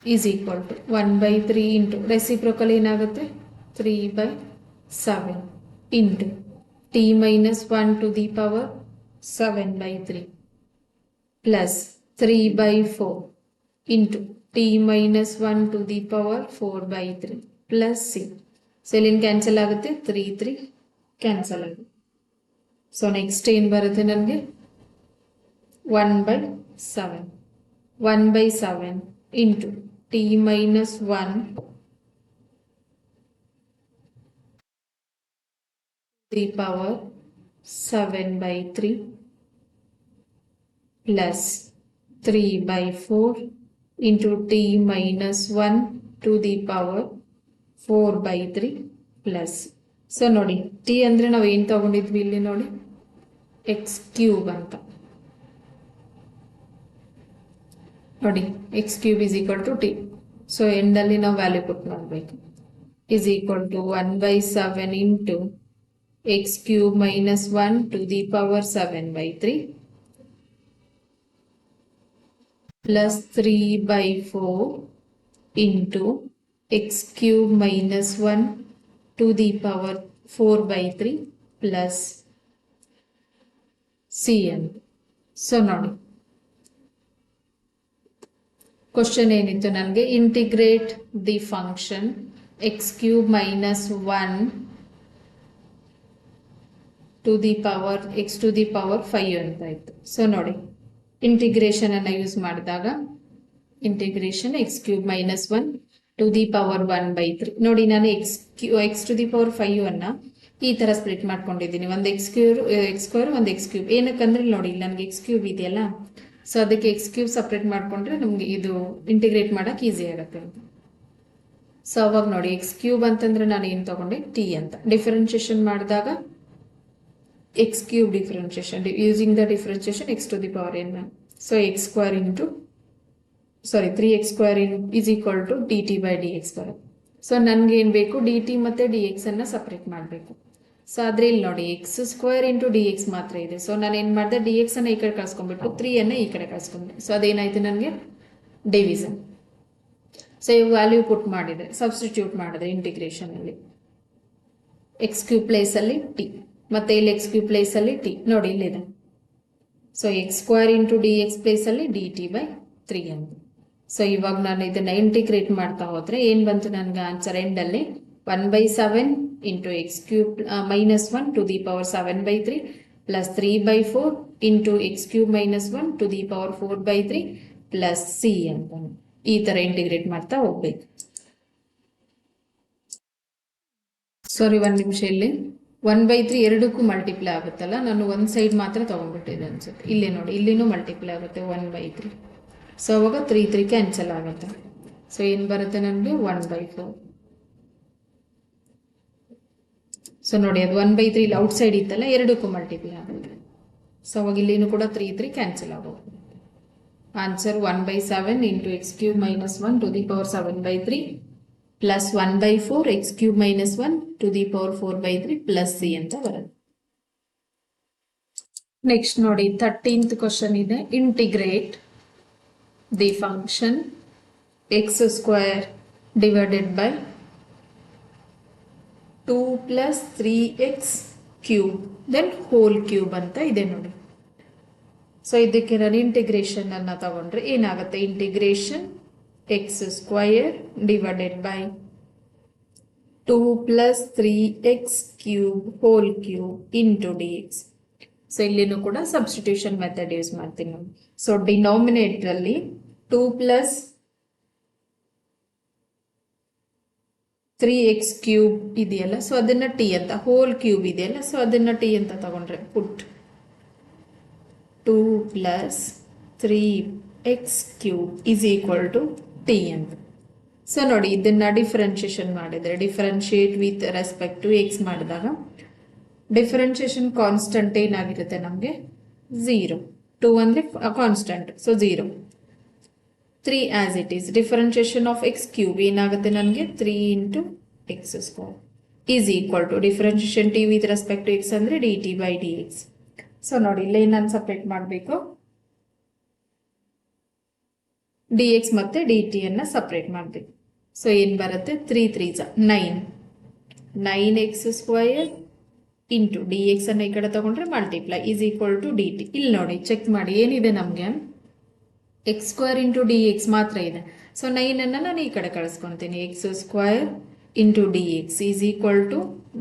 is equal to 1/3 into reciprocal ಏನಾಗುತ್ತೆ 3/7 into t minus 1 to the power 7/3 plus 3/4 into t minus 1 to the power 4/3 plus c. So ಇಲ್ಲಿ cancel ಆಗುತ್ತೆ 3 cancel ಆಗುತ್ತೆ so next ಏನು ಬರುತ್ತೆ ನನಗೆ 1/7 into t minus 1 the power 7/3 plus 3/4 into t minus 1 to the power 4/3 plus so ನೋಡಿ t ಅಂದ್ರೆ ನಾವು ಏನು ತಗೊಂಡಿದ್ವಿ ಇಲ್ಲಿ ನೋಡಿ x ಕ್ಯೂಬ್ ಅಂತ ನೋಡಿ x cube is equal to t so ಎಂಡಲ್ಲಿ ನಾವು ವ್ಯಾಲ್ಯೂ ಪುಟ್ ಮಾಡಬೇಕು is equal to 1/7 into x cube minus 1 to the power 7/3 plus 3/4 into x cube minus 1 to the power 4/3 plus cn. So ನೋಡಿ question ಏನಿತ್ತು ನನಗೆ integrate the function x cube minus 1 to the power x to the power 5 ಅಂತ ಇತ್ತು so ನೋಡಿ integration ಅನ್ನ use ಮಾಡಿದಾಗ integration x cube minus 1 to the power 1/3 ನೋಡಿ ನಾನು x to the power 5 ಅನ್ನ ಈ ತರ ಸ್ಪ್ಲಿಟ್ ಮಾಡ್ಕೊಂಡಿದ್ದೀನಿ ಒಂದು x ಸ್ಕ್ವೇರ್ ಒಂದು x ಕ್ಯೂಬ್ ಏನಕ್ಕಂದ್ರೆ ನೋಡಿ ಇಲ್ಲಿ ನನಗೆ x ಕ್ಯೂಬ್ ಇದೆಯಲ್ಲ ಸೊ ಅದಕ್ಕೆ x ಕ್ಯೂಬ್ ಸಪ್ರೇಟ್ ಮಾಡ್ಕೊಂಡ್ರೆ ನಮ್ಗೆ ಇದು ಇಂಟಿಗ್ರೇಟ್ ಮಾಡಕ್ ಈಸಿ ಆಗುತ್ತೆ ಅಂತ ಸೊ ಅವಾಗ ನೋಡಿ x ಕ್ಯೂಬ್ ಅಂತಂದ್ರೆ ನಾನು ಏನು ತಗೊಂಡೆ t ಅಂತ ಡಿಫರೆನ್ಶಿಯೇಷನ್ ಮಾಡಿದಾಗ x cube differentiation using the differentiation x to the power n so x square into 3x square is equal to dt by dx ಬರುತ್ತೆ ಸೊ ನನಗೆ ಏನು ಬೇಕು dt ಮತ್ತೆ dx ಅನ್ನ ಸಪರೇಟ್ ಮಾಡಬೇಕು ಸೊ ಆದ್ರೆ ಇಲ್ಲಿ ನೋಡಿ x ಸ್ಕ್ವೇರ್ ಇಂಟು dx ಮಾತ್ರ ಇದೆ ಸೊ ನಾನು ಏನು ಮಾಡಿದೆ dx ಅನ್ನ ಈ ಕಡೆ ಕಳಿಸ್ಕೊಂಡ್ಬಿಟ್ಟು 3 ಅನ್ನ ಈ ಕಡೆ ಕಳಿಸ್ಕೊಂಡೆ ಸೊ ಅದೇನಾಯ್ತು ನನಗೆ ಡಿವಿಷನ್ ಸೊ ಈ ವ್ಯಾಲ್ಯೂ ಪುಟ್ ಮಾಡಿದೆ ಸಬ್ಸ್ಟಿಟ್ಯೂಟ್ ಮಾಡಿದ್ರೆ ಇಂಟಿಗ್ರೇಷನ್ ಅಲ್ಲಿ x ಕ್ಯೂಬ್ ಪ್ಲೇಸ್ ಅಲ್ಲಿ t ಮತ್ತೆ ಇಲ್ಲಿ x ಕ್ಯೂಬ್ ಪ್ಲೇಸ್ ಅಲ್ಲಿ t ನೋಡಿ ಇಲ್ಲಿದೆ so x square into d X ಪ್ಲೇಸಲ್ಲಿ ಡಿ ಟಿ ಬೈ 3 ಅಂತ. ಸೊ ಇವಾಗ ನಾನು ಇದನ್ನು ಇಂಟಿಗ್ರೇಟ್ ಮಾಡ್ತಾ ಹೋದರೆ ಏನು ಬಂತು ನನಗೆ ಆನ್ಸರ್ ಎಂಡಲ್ಲಿ 1/7 into x cube -1 to the power 7/3 plus 3/4 into x cube -1 to the power 4/3 plus c ಅಂತ ಈ ಥರ ಇಂಟಿಗ್ರೇಟ್ ಮಾಡ್ತಾ ಹೋಗ್ಬೇಕು. ಸಾರಿ, ಒಂದು ನಿಮಿಷ, ಇಲ್ಲಿ 1/3 ಎರಡಕ್ಕೂ ಮಲ್ಟಿಪ್ಲೈ ಆಗುತ್ತಲ್ಲ, ನಾನು ಒಂದು ಸೈಡ್ ಮಾತ್ರ ತೊಗೊಂಡ್ಬಿಟ್ಟಿದೆ ಅನ್ಸುತ್ತೆ. ಇಲ್ಲೇ ನೋಡಿ, ಇಲ್ಲಿನೂ ಮಲ್ಟಿಪ್ಲೈ ಆಗುತ್ತೆ 1/3. ಸೊ ಅವಾಗ 3 ಕ್ಯಾನ್ಸಲ್ ಆಗುತ್ತೆ. ಸೊ ಏನು ಬರುತ್ತೆ ನನಗೆ 1/4. ಸೊ ನೋಡಿ, ಅದು 1/3 ಇಲ್ಲಿ ಔಟ್ ಸೈಡ್ ಇತ್ತಲ್ಲ, ಎರಡಕ್ಕೂ ಮಲ್ಟಿಪ್ಲೈ ಆಗುತ್ತೆ. ಸೊ ಅವಾಗ ಇಲ್ಲಿನೂ ಕೂಡ 3 ಕ್ಯಾನ್ಸಲ್ ಆಗೋದು. Answer 1/7 into x cube -1 to the power 7/3 plus 1/4 x cube -1 to the power 4/3 plus c ಅಂತ ಬರುತ್ತೆ. ನೆಕ್ಸ್ಟ್ ನೋಡಿ 13th ಕ್ವಶನ್ ಇದೆ. Integrate the function x square divided by 2 + 3x cube then whole cube ಅಂತ ಇದೆ ನೋಡಿ. So ಇದಕ್ಕೆ ನಾನು integration ಅನ್ನ ತಗೊಂಡ್ರೆ ಏನಾಗುತ್ತೆ, integration X square divided by 2 + 3x cube whole cube into d x. So ಇಲ್ಲಿನೂ ಕೂಡ ಸಬ್ಸ್ಟಿಟ್ಯೂಷನ್ ಮೆಥಡ್ ಯೂಸ್ ಮಾಡ್ತೀನಿ ನೋಡಿ. ಸೊ ಡಿನಾಮಿನೇಟರ್ ಅಲ್ಲಿ 2 + 3x ಕ್ಯೂಬ್ ಇದೆಯಲ್ಲ, ಸೊ ಅದನ್ನ ಟಿ ಅಂತ, ಹೋಲ್ ಕ್ಯೂಬ್ ಇದೆಯಲ್ಲ, ಸೊ ಅದನ್ನ ಟಿ ಅಂತ ತಗೊಂಡ್ರೆ put 2 + 3x cube is equal to t ಅಂತ. ಸೊ ನೋಡಿ, ಇದನ್ನ ಡಿಫ್ರೆನ್ಷಿಯೇಷನ್ ಮಾಡಿದರೆ, differentiate with respect to x ಮಾಡಿದಾಗ ಡಿಫ್ರೆನ್ಷಿಯೇಷನ್ ಕಾನ್ಸ್ಟಂಟ್ ಏನಾಗಿರುತ್ತೆ ನಮಗೆ 0. 2 ಅಂದರೆ constant, so 0. 3 as it is. Differentiation of x cube ಏನಾಗುತ್ತೆ ನನಗೆ 3 into x square is equal to differentiation t with respect to x ಅಂದರೆ d t by d x. So ನೋಡಿ, ಇಲ್ಲೇ ನಾನು ಸಪ್ರೇಟ್ ಮಾಡಬೇಕು, ಡಿ ಎಕ್ಸ್ ಮತ್ತು ಡಿ ಟಿಯನ್ನು ಸಪ್ರೇಟ್ ಮಾಡಬೇಕು. So ಏನು ಬರುತ್ತೆ, 3 3s 9, 9x square into d x ಅನ್ನು ಈ ಕಡೆ ತಗೊಂಡ್ರೆ multiply is equal to d t. ಇಲ್ಲಿ ನೋಡಿ, ಚೆಕ್ ಮಾಡಿ ಏನಿದೆ ನಮಗೆ, x square into d x ಮಾತ್ರ ಇದೆ. ಸೊ 9 ನಾನು ಈ ಕಡೆ ಕಳಿಸ್ಕೊತೀನಿ, x square into d x is equal to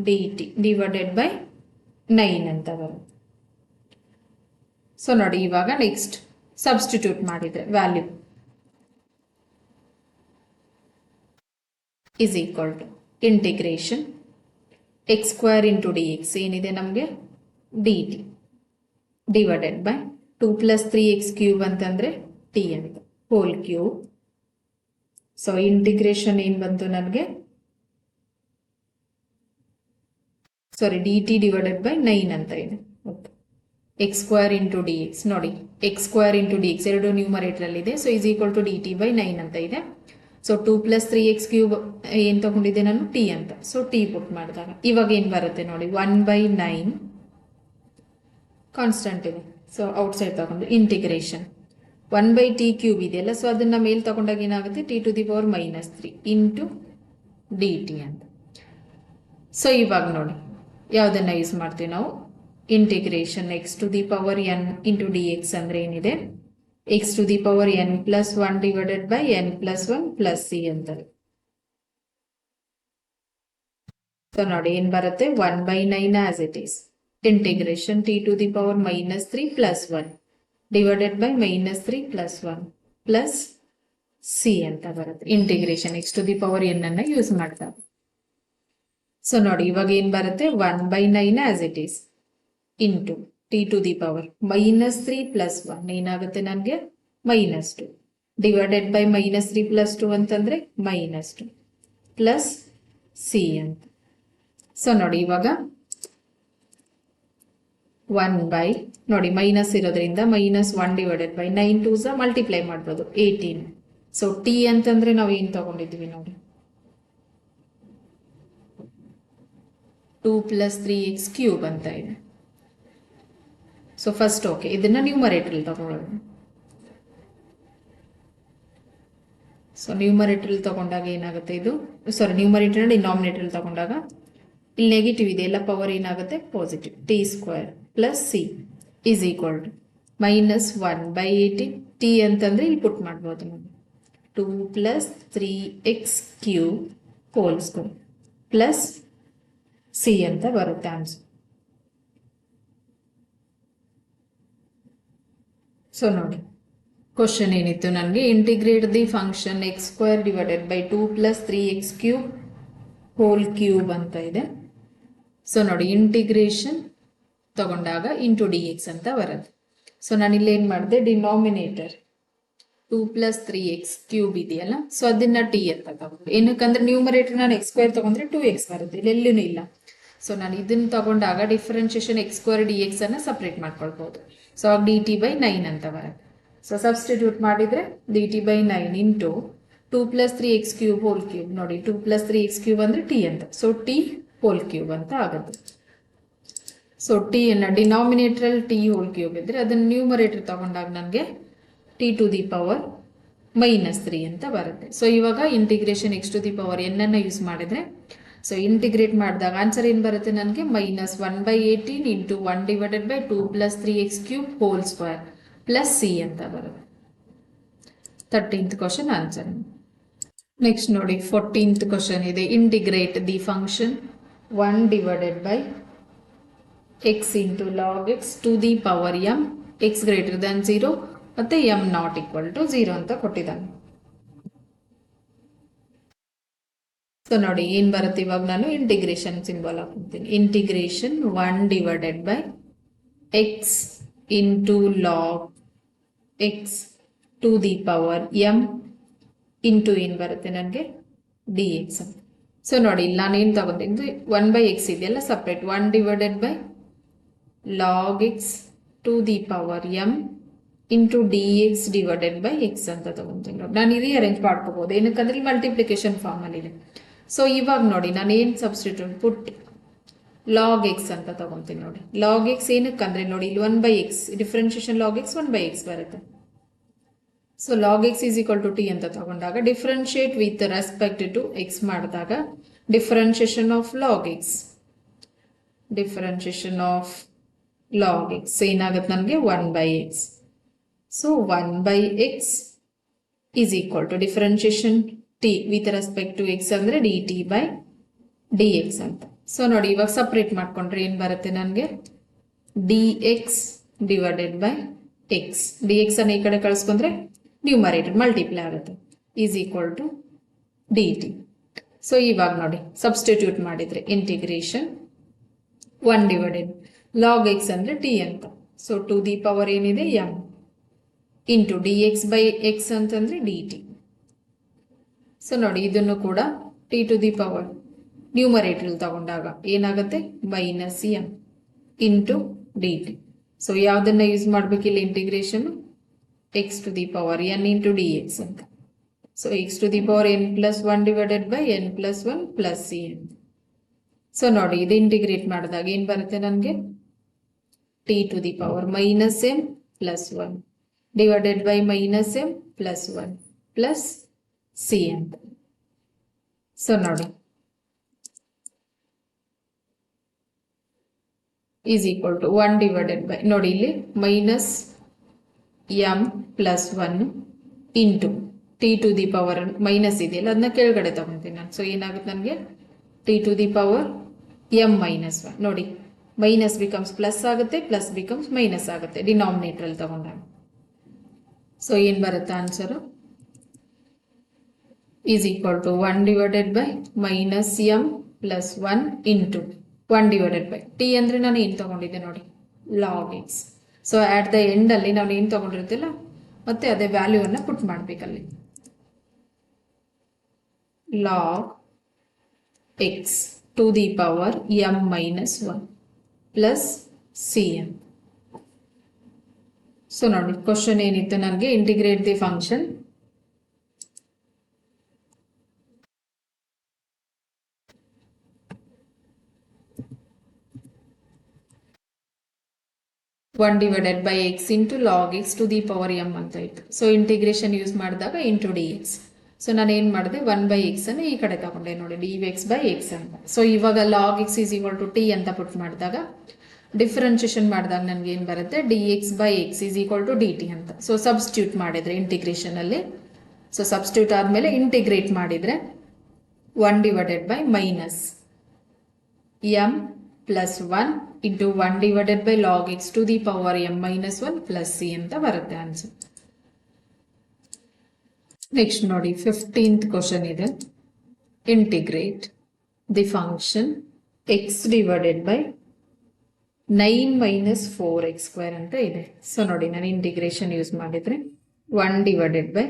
d t divided by 9 ಅಂತ ಬರುತ್ತೆ. ಸೊ ನೋಡಿ, ಇವಾಗ ನೆಕ್ಸ್ಟ್ ಸಬ್ಸ್ಟಿಟ್ಯೂಟ್ ಮಾಡಿದ್ರೆ value is equal to integration x square into d x ಏನಿದೆ ನಮಗೆ d t divided by 2 + 3x cube ಅಂತಂದರೆ t ಅಂತ whole cube. So integration ಏನು ಬಂತು ನನಗೆ, sorry, d t divided by 9 ಅಂತ ಇದೆ. Okay, x square into d x ನೋಡಿ, x square into d x ಎರಡು ನ್ಯೂಮರೇಟರ್ ಇದೆ. So is equal to d t by 9 ಅಂತ ಇದೆ. ಸೊ 2 + 3x ಕ್ಯೂಬ್ ಏನು ತಗೊಂಡಿದ್ದೆ ನಾನು, ಟಿ ಅಂತ. ಸೊ ಟಿ ಪುಟ್ ಮಾಡಿದಾಗ ಇವಾಗ ಏನು ಬರುತ್ತೆ ನೋಡಿ, 1/9 ಕಾನ್ಸ್ಟಂಟ್ ಇದೆ. ಸೊ ಔಟ್ಸೈಡ್ ತಗೊಂಡು ಇಂಟಿಗ್ರೇಷನ್ 1/t ಕ್ಯೂಬ್ ಇದೆಯಲ್ಲ, ಸೊ ಅದನ್ನ ಮೇಲೆ ತಗೊಂಡಾಗ ಏನಾಗುತ್ತೆ, t to the power -3 into d t ಅಂತ. ಸೊ ಇವಾಗ ನೋಡಿ, ಯಾವುದನ್ನ ಯೂಸ್ ಮಾಡ್ತೀವಿ ನಾವು, integration x to the power n into d x ಅಂದರೆ ಏನಿದೆ, x to the power n+1 divided by n+1 plus c ಅಂತಾರೆ. ಸೊ ನೋಡಿ, ಏನು ಬರುತ್ತೆ, 1/9 as it is integration t to the power -3 plus 1 divided by -3 plus 1 plus c ಅಂತ ಬರುತ್ತೆ. Integration x to the power n ಅನ್ನ use ಮಾಡ್ತಾರೆ. So ನೋಡಿ, ಇವಾಗ ಏನು ಬರುತ್ತೆ, 1/9 as it is into t to the power -3 plus 1 ಏನಾಗುತ್ತೆ ನನಗೆ -2 ಡಿವೈಡೆಡ್ ಬೈ -3 ಪ್ಲಸ್ 2 ಅಂತಂದರೆ -2 ಪ್ಲಸ್ ಸಿ ಅಂತ. ಸೊ ನೋಡಿ, ಇವಾಗ 1 ನೋಡಿ ಮೈನಸ್ ಇರೋದ್ರಿಂದ -1 ಡಿವೈಡೆಡ್ ಬೈ 9 2s ಮಲ್ಟಿಪ್ಲೈ ಮಾಡ್ಬೋದು 18. ಸೊ ಟಿ ಅಂತಂದ್ರೆ ನಾವು ಏನು ತಗೊಂಡಿದ್ವಿ ನೋಡಿ, 2 + 3x ಕ್ಯೂಬ್ ಅಂತ ಇದೆ. ಸೊ ಫಸ್ಟ್ ಓಕೆ, ಇದನ್ನ ನ್ಯೂಮರೇಟರ್ ತಗೊಳ್ಳೋಣ. ಸೊ ನ್ಯೂಮರೇಟರ್ ತಗೊಂಡಾಗ ಏನಾಗುತ್ತೆ, ಇದು ಸಾರಿ ನ್ಯೂಮರೇಟರ್ ಡಿನಾಮಿನೇಟರ್ ತಗೊಂಡಾಗ ಇಲ್ಲಿ ನೆಗೆಟಿವ್ ಇದೆ, ಎಲ್ಲ ಪವರ್ ಏನಾಗುತ್ತೆ positive, t square plus c is equal to minus 1/18 t ಅಂತಂದರೆ ಇಲ್ಲಿ ಪುಟ್ ಮಾಡ್ಬೋದು ನಾವು 2 + 3x³ whole square plus c ಅಂತ ಬರುತ್ತೆ ಆನ್ಸರ್. ಸೊ ನೋಡಿ ಕ್ವಶನ್ ಏನಿತ್ತು ನನಗೆ integrate the function x² / 2 + 3x³ hole cube ಅಂತ ಇದೆ. ಸೊ ನೋಡಿ ಇಂಟಿಗ್ರೇಷನ್ ತಗೊಂಡಾಗ ಇಂಟು ಡಿ ಎಕ್ಸ್ ಅಂತ ಬರುತ್ತೆ. ಸೊ ನಾನು ಇಲ್ಲಿ ಏನು ಮಾಡಿದೆ, ಡಿನಾಮಿನೇಟರ್ 2 + 3x³ ಇದೆಯಲ್ಲ, ಸೊ ಅದನ್ನ ಟಿ ಅಂತ ತಗೊಂಡು, ಏನಕ್ಕಂದ್ರೆ ನ್ಯೂಮರೇಟರ್ ನಾನು x² ತಗೊಂಡ್ರೆ 2x ಬರುತ್ತೆ, ಇಲ್ಲಿ ಎಲ್ಲೂ ಇಲ್ಲ. ಸೊ ನಾನು ಇದನ್ನ ತಗೊಂಡಾಗ ಡಿಫ್ರೆನ್ಷಿಯೇಷನ್ x² dx ಅನ್ನ ಸಪ್ರೇಟ್ ಮಾಡ್ಕೊಳ್ಬಹುದು. ಸೊ ಆಗ dt/9 ಅಂತ ಬರುತ್ತೆ. ಸೊ ಸಬ್ಸ್ಟಿಟ್ಯೂಟ್ ಮಾಡಿದ್ರೆ dt/9 into 2 + 3x³ whole cube. ನೋಡಿ 2 + 3x³ ಅಂದ್ರೆ ಟಿ ಅಂತ, ಸೊ ಟಿ ಹೋಲ್ ಕ್ಯೂಬ್ ಅಂತ ಆಗುತ್ತೆ. ಸೊ ಟಿ ಅನ್ನ ಡಿನಾಮಿನೇಟರ್ ಟಿ ಹೋಲ್ ಕ್ಯೂಬ್ ಇದ್ರೆ ಅದನ್ನ ನ್ಯೂಮರೇಟರ್ ತಗೊಂಡಾಗ ನನಗೆ t⁻³ ಅಂತ ಬರುತ್ತೆ. ಸೊ ಇವಾಗ ಇಂಟಿಗ್ರೇಷನ್ x⁻n ಅನ್ನ ಯೂಸ್ ಮಾಡಿದ್ರೆ, ಸೊ ಇಂಟಿಗ್ರೇಟ್ ಮಾಡಿದಾಗ ಆನ್ಸರ್ ಏನು ಬರುತ್ತೆ ನನಗೆ, -1/18 into 1/2 + 3x³ whole square plus c ಅಂತ ಬರುತ್ತೆ. 13th question answer. ನೆಕ್ಸ್ಟ್ ನೋಡಿ 14th ಕ್ವಶನ್ ಇದೆ, integrate the function 1/(x × log x to the power m x greater than 0 ಮತ್ತೆ m not equal to 0 ಅಂತ ಕೊಟ್ಟಿದ್ದಾನೆ. ಸೊ ನೋಡಿ ಏನ್ ಬರುತ್ತೆ, ಇವಾಗ ನಾನು ಇಂಟಿಗ್ರೇಷನ್ ಸಿಂಬಲ್ ಹಾಕ್ತೀನಿ. Integration 1/(x × log x to the power m into ಏನು ಬರುತ್ತೆ ನನಗೆ dx ಅಂತ. ಸೊ ನೋಡಿ ಇಲ್ಲಿ ನಾನು ಏನು ತಗೊಂಡಿದ್ದು 1/x ಇದೆಯಲ್ಲ separate, 1/log x to the power m into dx / x ಅಂತ ತಗೊಂತೀನಿ. ನೋಡಿ ನಾನು ಇದೇ ಅರೇಂಜ್ ಮಾಡ್ಕೋಬಹುದು, ಏನಕ್ಕಂದ್ರೆ ಇಲ್ಲಿ ಮಲ್ಟಿಪ್ಲಿಕೇಶನ್ ಫಾರ್ಮ್ ಅಲ್ಲಿ ಇದೆ. ಸೊ ಇವಾಗ ನೋಡಿ ನಾನು ಏನು ಸಬ್ಸ್ಟಿಟ್ಯೂಟ್ ಪುಟ್ log x ಅಂತ ತಗೊಂತೀನಿ. ನೋಡಿ log x ಏನಕ್ಕಂದ್ರೆ ನೋಡಿ ಇಲ್ಲಿ 1/x differentiation log x 1/x ಬರುತ್ತೆ. ಸೊ log x is equal to t ಅಂತ ತಗೊಂಡಾಗ differentiate with respect to x ಮಾಡಿದಾಗ differentiation of log x, differentiation of log x ಏನಾಗುತ್ತೆ ನನಗೆ 1/x. ಸೊ 1/x is equal to differentiation t with respect to x ಅಂದ್ರೆ dt/dx ಅಂತ. So ನೋಡಿ ಇವಾಗ ಸಪ್ರೇಟ್ ಮಾಡ್ಕೊಂಡ್ರೆ ಏನ್ ಬರುತ್ತೆ ನನಗೆ, dx / x, dx ಅನ್ನ ಈ ಕಡೆ ಕಳಿಸ್ಕೊಂಡ್ರೆ ನ್ಯೂಮರೇಟರ್ ಮಲ್ಟಿಪ್ಲೈ ಆಗುತ್ತೆ, is equal to dt. So ಇವಾಗ ನೋಡಿ ಸಬ್ಸ್ಟಿಟ್ಯೂಟ್ ಮಾಡಿದ್ರೆ ಇಂಟಿಗ್ರೇಷನ್ 1/log x ಅಂದ್ರೆ t ಅಂತ, ಸೊ ಟು ದಿ ಪವರ್ ಏನಿದೆ m ಇಂಟು dx/x ಅಂತಂದ್ರೆ dt. ಸೊ ನೋಡಿ ಇದನ್ನು ಕೂಡ t⁻ ನ್ಯೂಮರೇಟರ್ ತಗೊಂಡಾಗ ಏನಾಗುತ್ತೆ -m ಇಂಟು dt. ಸೊ ಯಾವುದನ್ನ ಯೂಸ್ ಮಾಡ್ಬೇಕಿಲ್ಲ ಇಂಟಿಗ್ರೇಷನ್ x⁻n ಇಂಟು dx ಅಂತ. So x⁻n + 1/n + 1 plus c ಅಂತ. ಸೊ ನೋಡಿ ಇದು ಇಂಟಿಗ್ರೇಟ್ ಮಾಡಿದಾಗ ಏನು ಬರುತ್ತೆ ನನಗೆ, t⁻−m + 1 divided by -m + 1 plus c ಅಂತ. ಸೊ ನೋಡಿ ಈಸ್ ಈಕ್ವಲ್ ಟು 1/, ನೋಡಿ ಇಲ್ಲಿ -m + 1 ಇಂಟು t⁻, ಮೈನಸ್ ಇದೆಯಲ್ಲ ಅದನ್ನ ಕೆಳಗಡೆ ತಗೊಂತೀನಿ ನಾನು. ಸೊ ಏನಾಗುತ್ತೆ ನನಗೆ t⁻m - 1, ನೋಡಿ ಮೈನಸ್ ಬಿಕಮ್ಸ್ ಪ್ಲಸ್ ಆಗುತ್ತೆ, ಪ್ಲಸ್ ಬಿಕಮ್ಸ್ ಮೈನಸ್ ಆಗುತ್ತೆ ಡಿನಾಮಿನೇಟರ್ ಅಲ್ಲಿ ತಗೊಂಡಾಗ. ಸೊ ಏನ್ ಬರುತ್ತೆ answer, is equal to 1/-m + 1 into 1/, t ಅಂದ್ರೆ ನಾನು ಏನು ತಗೊಂಡಿದ್ದೆ ನೋಡಿ log x. So at the end ಅಲ್ಲಿ ನಾವು ಏನು ತಗೊಂಡಿರ್ತಿಲ್ಲ ಮತ್ತೆ ಅದೇ ವ್ಯಾಲ್ಯೂ ಅನ್ನ ಪುಟ್ ಮಾಡ್ಬೇಕಲ್ಲಿ, log x to the power m - 1 plus c ಅಂತ. ಸೊ ನೋಡಿ ಕ್ವಶನ್ ಏನಿತ್ತು ನನಗೆ, integrate the function (1/x into log x to the power m ಅಂತ ಇತ್ತು. ಸೊ ಇಂಟಿಗ್ರೇಷನ್ ಯೂಸ್ ಮಾಡಿದಾಗ ಇಂಟು dx. ಸೊ ನಾನು ಏನು ಮಾಡಿದೆ 1/x ಅನ್ನು ಈ ಕಡೆ ತಗೊಂಡೆ ನೋಡಿ dx/x ಅಂತ. ಸೊ ಇವಾಗ log x is equal to t ಅಂತ ಪುಟ್ ಮಾಡಿದಾಗ ಡಿಫ್ರೆನ್ಷಿಯೇಷನ್ ಮಾಡಿದಾಗ ನನಗೆ ಏನು ಬರುತ್ತೆ dx/x is equal to dt ಅಂತ. ಸೊ ಸಬ್ಸ್ಟಿಟ್ಯೂಟ್ ಮಾಡಿದರೆ ಇಂಟಿಗ್ರೇಷನಲ್ಲಿ, ಸೊ ಸಬ್ಸ್ಟಿಟ್ಯೂಟ್ ಆದಮೇಲೆ ಇಂಟಿಗ್ರೇಟ್ ಮಾಡಿದರೆ 1 divided by minus m plus 1 into 1 divided by log x to the power m minus 1 plus c ಅಂತ ಬರುತ್ತೆ ಆನ್ಸರ್. ನೆಕ್ಸ್ಟ್ ನೋಡಿ 15th ಕ್ವಶನ್ ಇದೆ. Integrate the function x divided by 9 minus 4x² ಅಂತ ಇದೆ. So ನೋಡಿ ನಾನು integration use ಮಾಡಿದರೆ 1 divided by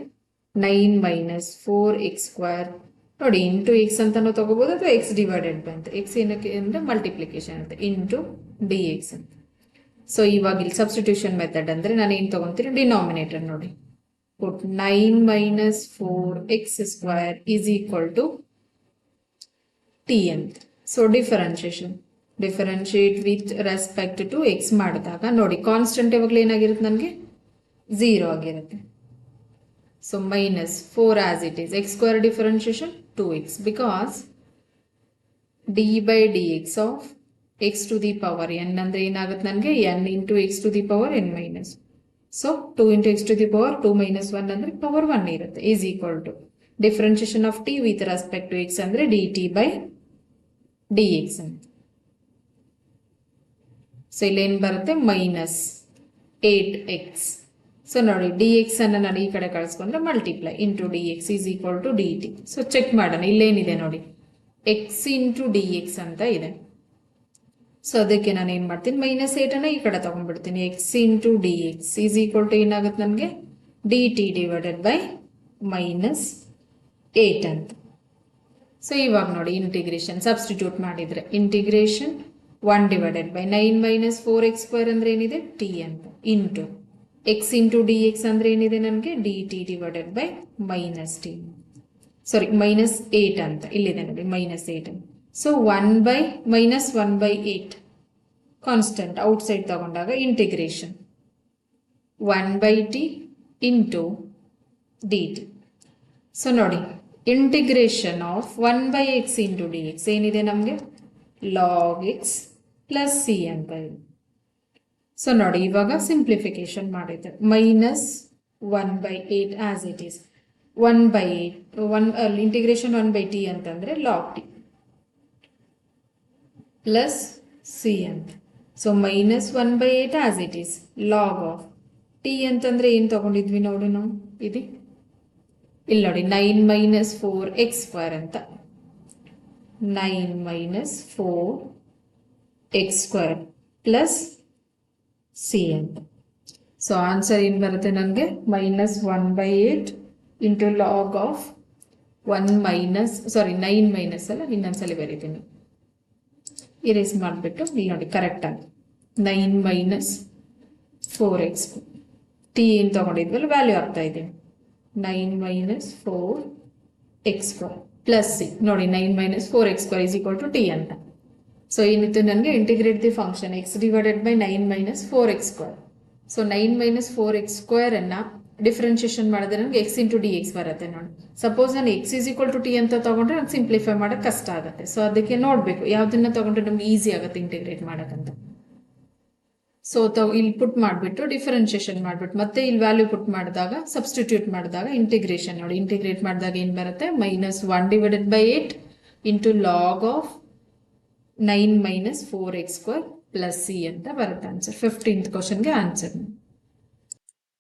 9 minus 4x² ನೋಡಿ ಇಂಟು ಎಕ್ಸ್ ಅಂತಾನು ತಗೋಬಹುದು ಅಥವಾ ಎಕ್ಸ್ ಡಿವೈಡೆಡ್ ಬೈ ಅಂತ. ಎಕ್ಸ್ ಏನಕ್ಕೆ ಅಂದರೆ ಮಲ್ಟಿಪ್ಲಿಕೇಶನ್ ಅಂತ, ಇಂಟು ಡಿ ಎಕ್ಸ್ ಅಂತ. ಸೊ ಇವಾಗ ಇಲ್ಲಿ ಸಬ್ಸ್ಟಿಟ್ಯೂಷನ್ ಮೆಥಡ್ ಅಂದರೆ ನಾನು ಏನು ತಗೊಂತೀನಿ, ಡಿನಾಮಿನೇಟರ್ ನೋಡಿ put 9 minus 4x² is equal to t ಅಂತ. So differentiate with respect to x ಮಾಡಿದಾಗ ನೋಡಿ ಕಾನ್ಸ್ಟೆಂಟ್ ಯಾವಾಗಲೂ ಏನಾಗಿರುತ್ತೆ ನನಗೆ 0 ಆಗಿರುತ್ತೆ. So minus 4 as it is, x² differentiation 2x, because d by dx of x to the power n ಅಂದ್ರೆ ಏನಾಗುತ್ತೆ ನನಗೆ n into x to the power n minus. So 2 into x to the power 2 minus 1 ಅಂದ್ರೆ power 1 ಇರುತ್ತೆ, is equal to differentiation of t with respect to x ಅಂದ್ರೆ dt by dx ಅಂತ. So ಇಲ್ಲಿ ಏನು ಬರುತ್ತೆ ಮೈನಸ್ 8x. ಸೊ ನೋಡಿ d x ಅನ್ನು ನಾನು ಈ ಕಡೆ ಕಳಿಸ್ಕೊಂಡ್ರೆ multiply into d x is equal to d t. So check ಮಾಡೋಣ, ಇಲ್ಲೇನಿದೆ ನೋಡಿ ಎಕ್ಸ್ ಇಂಟು ಡಿ ಎಕ್ಸ್ ಅಂತ ಇದೆ. ಸೊ ಅದಕ್ಕೆ ನಾನು ಏನು ಮಾಡ್ತೀನಿ, ಮೈನಸ್ 8 ಈ ಕಡೆ ತಗೊಂಡ್ಬಿಡ್ತೀನಿ. X into d x is equal to ಏನಾಗುತ್ತೆ ನನಗೆ d t divided by minus 8 ಅಂತ. ಸೊ ಇವಾಗ ನೋಡಿ ಇಂಟಿಗ್ರೇಷನ್ ಸಬ್ಸ್ಟಿಟ್ಯೂಟ್ ಮಾಡಿದರೆ integration 1 divided by 9 minus 4x² ಅಂದ್ರೆ ಏನಿದೆ ಟಿ ಅಂತ, into x into d x ಅಂದ್ರೆ ಏನಿದೆ ನನಗೆ d t divided by minus t, sorry minus 8 ಅಂತ ಇಲ್ಲಿದೆ ನೋಡಿ minus 8. So 1 by minus 1 by 8 constant outside ತಗೊಂಡಾಗ integration 1 by t into d t. So ನೋಡಿ integration of 1 by x into d x ಏನಿದೆ ನಮಗೆ ಲಾಗ್ ಎಕ್ಸ್ ಪ್ಲಸ್ ಸಿ ಅಂತ ಇದೆ. So ನೋಡಿ ಇವಾಗ ಸಿಂಪ್ಲಿಫಿಕೇಶನ್ ಮಾಡಿದ್ದೆ minus 1 by 8 as it is 1 by 8 integration 1 by T ಅಂತಂದರೆ ಲಾಗ್ ಟಿ ಪ್ಲಸ್ ಸಿ ಅಂತ. So minus 1 by 8 as it is log of t ಅಂತಂದರೆ ಏನು ತಗೊಂಡಿದ್ವಿ ನೋಡಿ ನಾವು ಇದು ಇಲ್ಲಿ ನೋಡಿ 9 ಮೈನಸ್ 4x² ಅಂತ 9 ಮೈನಸ್ 4x² ಪ್ಲಸ್ ಸಿ ಅಂತ. ಸೊ ಆನ್ಸರ್ ಏನು ಬರುತ್ತೆ ನನಗೆ minus 1 by 8 into log of 1 minus 9 minus ಅಲ್ಲ ಇನ್ನೊಂದ್ಸಲಿ ಬರೀತೀನಿ, ಇರೇಸ್ ಮಾಡಿಬಿಟ್ಟು ಇಲ್ಲಿ ನೋಡಿ ಕರೆಕ್ಟಾಗಿ 9 ಮೈನಸ್ 4x ಟಿ ಏನು ತೊಗೊಂಡಿದ್ವಲ್ಲ ವ್ಯಾಲ್ಯೂ ಆಗ್ತಾ ಇದ್ದೀನಿ 9 ಮೈನಸ್ 4x² ಪ್ಲಸ್ ಸಿ ನೋಡಿ 9 minus 4x² is equal to t ಅಂತ. ಸೊ ಏನಿತ್ತು ನನಗೆ integrate the function x divided by 9 minus 4x². So 9 minus 4x² ಅನ್ನ ಡಿಫ್ರೆನ್ಷಿಯೇಷನ್ ಮಾಡಿದ್ರೆ ನನಗೆ ಎಕ್ಸ್ ಇಂಟು ಡಿ ಎಕ್ಸ್ ಬರುತ್ತೆ ನೋಡಿ. ಸಪೋಸ್ ನಾನು x is equal to t ಅಂತ ತಗೊಂಡ್ರೆ ನನಗೆ ಸಿಂಪ್ಲಿಫೈ ಮಾಡೋಕ್ಕೆ ಕಷ್ಟ ಆಗುತ್ತೆ. ಸೊ ಅದಕ್ಕೆ ನೋಡಬೇಕು ಯಾವುದನ್ನ ತಗೊಂಡ್ರೆ ನಮ್ಗೆ ಈಸಿ ಆಗುತ್ತೆ ಇಂಟಿಗ್ರೇಟ್ ಮಾಡೋಕ್ಕಂತ. ಸೊ ಇಲ್ಲಿ ಪುಟ್ ಮಾಡಿಬಿಟ್ಟು ಡಿಫ್ರೆನ್ಷಿಯೇಷನ್ ಮಾಡಿಬಿಟ್ಟು ಮತ್ತೆ ಇಲ್ಲಿ ವ್ಯಾಲ್ಯೂ ಪುಟ್ ಮಾಡಿದಾಗ ಸಬ್ಸ್ಟಿಟ್ಯೂಟ್ ಮಾಡಿದಾಗ ಇಂಟಿಗ್ರೇಷನ್ ನೋಡಿ ಇಂಟಿಗ್ರೇಟ್ ಮಾಡಿದಾಗ ಏನು ಬರುತ್ತೆ minus 1 divided by 8 into log of 9 minus 4x² plus c ಅಂತ ಬರುತ್ತೆ ಆನ್ಸರ್. 15th ಕ್ವಶನ್ಗೆ ಆನ್ಸರ್.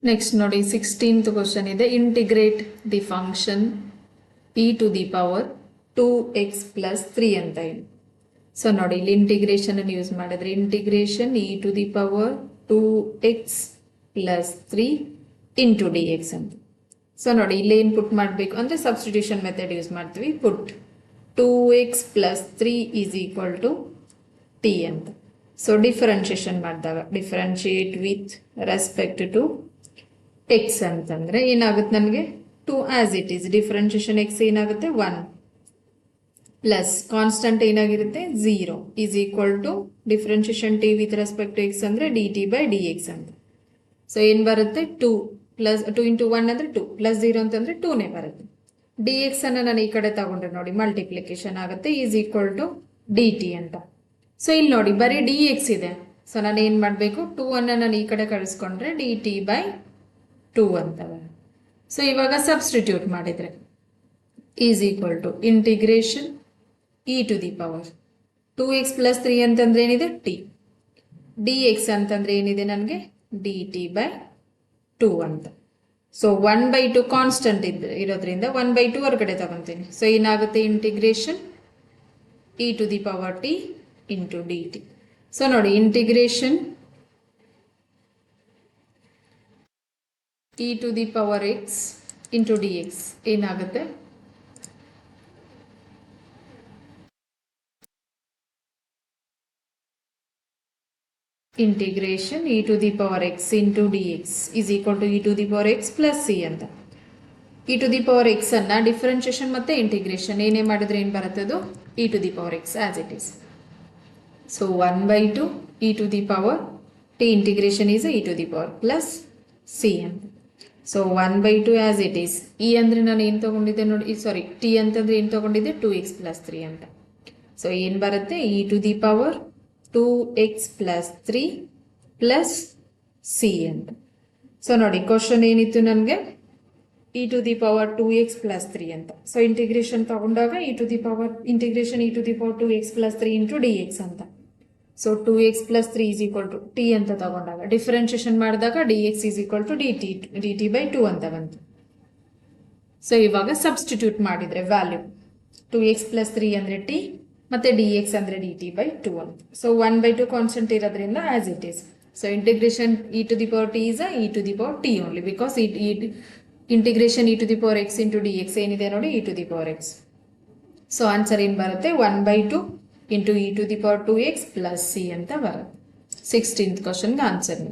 ನೆಕ್ಸ್ಟ್ ನೋಡಿ 16th ಕ್ವಶನ್ ಇದೆ. Integrate the function e to the power 2x plus 3 ಅಂತ ಇದೆ. ಸೊ ನೋಡಿ ಇಲ್ಲಿ ಇಂಟಿಗ್ರೇಷನ್ ಅನ್ನು ಯೂಸ್ ಮಾಡಿದ್ರೆ integration e to the power 2x plus 3 into d x ಅಂತ. ಸೊ ನೋಡಿ ಇಲ್ಲಿ ಏನು ಪುಟ್ ಮಾಡಬೇಕು ಅಂದರೆ ಸಬ್ಸ್ಟಿಟ್ಯೂಷನ್ ಮೆಥಡ್ ಯೂಸ್ ಮಾಡ್ತೀವಿ. Put 2x plus 3 is equal to t ಅಂತ. ಸೊ ಡಿಫರೆನ್ಷಿಯೇಷನ್ ಮಾಡಿದಾಗ differentiate with respect to x ಅಂತಂದರೆ ಏನಾಗುತ್ತೆ ನನಗೆ 2 as it is differentiation x ಏನಾಗುತ್ತೆ 1 ಪ್ಲಸ್ ಕಾನ್ಸ್ಟೆಂಟ್ ಏನಾಗಿರುತ್ತೆ 0 is equal to differentiation t with respect to x ಅಂದರೆ d t by d x ಅಂತ. So ಏನು ಬರುತ್ತೆ 2 ಪ್ಲಸ್ 2 ಇಂಟು 1 ಅಂದರೆ 2 ಪ್ಲಸ್ 0 ಅಂತಂದರೆ 2ನೇ ಬರುತ್ತೆ. ಡಿ ಎಕ್ಸ್ ಅನ್ನು ನಾನು ಈ ಕಡೆ ತಗೊಂಡ್ರೆ ನೋಡಿ ಮಲ್ಟಿಪ್ಲಿಕೇಶನ್ ಆಗುತ್ತೆ is equal to d t ಅಂತ. ಸೊ ಇಲ್ಲಿ ನೋಡಿ ಬರೀ ಡಿ ಎಕ್ಸ್ ಇದೆ. ಸೊ ನಾನು ಏನು ಮಾಡಬೇಕು, 2 ಅನ್ನು ನಾನು ಈ ಕಡೆ ಕಳಿಸ್ಕೊಂಡ್ರೆ dt/2 ಅಂತ. ಸೊ ಇವಾಗ ಸಬ್ಸ್ಟಿಟ್ಯೂಟ್ ಮಾಡಿದರೆ is equal to integration e⁻² 2x + 3 ಅಂತಂದ್ರೆ ಏನಿದೆ t, dx ಅಂತಂದ್ರೆ ಏನಿದೆ ನನಗೆ dt/2 ಅಂತ. ಸೊ 1/2 ಕಾನ್ಸ್ಟೆಂಟ್ ಇರೋದ್ರಿಂದ 1/2 ಹೊರಗಡೆ ತಗೊತೀನಿ. ಸೊ ಏನಾಗುತ್ತೆ, integration e⁻t into dt. So ನೋಡಿ, ಇಂಟಿಗ್ರೇಷನ್ e⁻x ಇಂಟು dx ಏನಾಗುತ್ತೆ, integration e⁻x into dx is equal to e⁻x plus c ಅಂತ. e⁻x ಅನ್ನ ಡಿಫ್ರೆನ್ಷಿಯೇಷನ್ ಮತ್ತೆ ಇಂಟಿಗ್ರೇಷನ್ ಏನೇ ಮಾಡಿದ್ರೆ ಏನು ಬರುತ್ತೆ, ಅದು e⁻x as it is. So 1/2 e⁻t integration is e⁻ plus c ಅಂತ. So 1/2 as it is. e ಅಂದರೆ ನಾನು ಏನು ತೊಗೊಂಡಿದ್ದೆ ನೋಡಿ, ಸಾರಿ t ಅಂತಂದ್ರೆ ಏನು ತೊಗೊಂಡಿದ್ದೆ, 2x + 3 ಅಂತ. ಸೊ ಏನು ಬರುತ್ತೆ, e⁻2x + 3 ಪ್ಲಸ್ c ಅಂತ. ಸೊ ನೋಡಿ, ಕ್ವಶನ್ ಏನಿತ್ತು ನನಗೆ, e⁻2x + 3 ಅಂತ. ಸೊ ಇಂಟಿಗ್ರೇಷನ್ ತಗೊಂಡಾಗ ಇಂಟಿಗ್ರೇಷನ್ e⁻2x + 3 ಇಂಟು dx ಅಂತ. So 2x + 3 is equal to t ಅಂತ ತಗೊಂಡಾಗ ಡಿಫ್ರೆನ್ಷಿಯೇಷನ್ ಮಾಡಿದಾಗ dx is equal to dt/2 ಅಂತ ಬಂತು. ಸೊ ಇವಾಗ ಸಬ್ಸ್ಟಿಟ್ಯೂಟ್ ಮಾಡಿದರೆ ವ್ಯಾಲ್ಯೂ 2x + 3 ಅಂದರೆ t ಮತ್ತೆ dx ಅಂದರೆ dt/2 ಅಂತ. ಸೊ 1/2 ಕಾನ್ಸ್ಟೆಂಟ್ ಇರೋದ್ರಿಂದ as it is. So integration e⁻t is e⁻t only because integration e⁻x into dx ಏನಿದೆ ನೋಡಿ, e⁻x. ಸೊ ಆನ್ಸರ್ ಏನು ಬರುತ್ತೆ, 1/2 ಇಂಟು e⁻2x ಪ್ಲಸ್ c ಅಂತ ಬರುತ್ತೆ. 16th ಕ್ವಶನ್ಗೆ ಆನ್ಸರ್.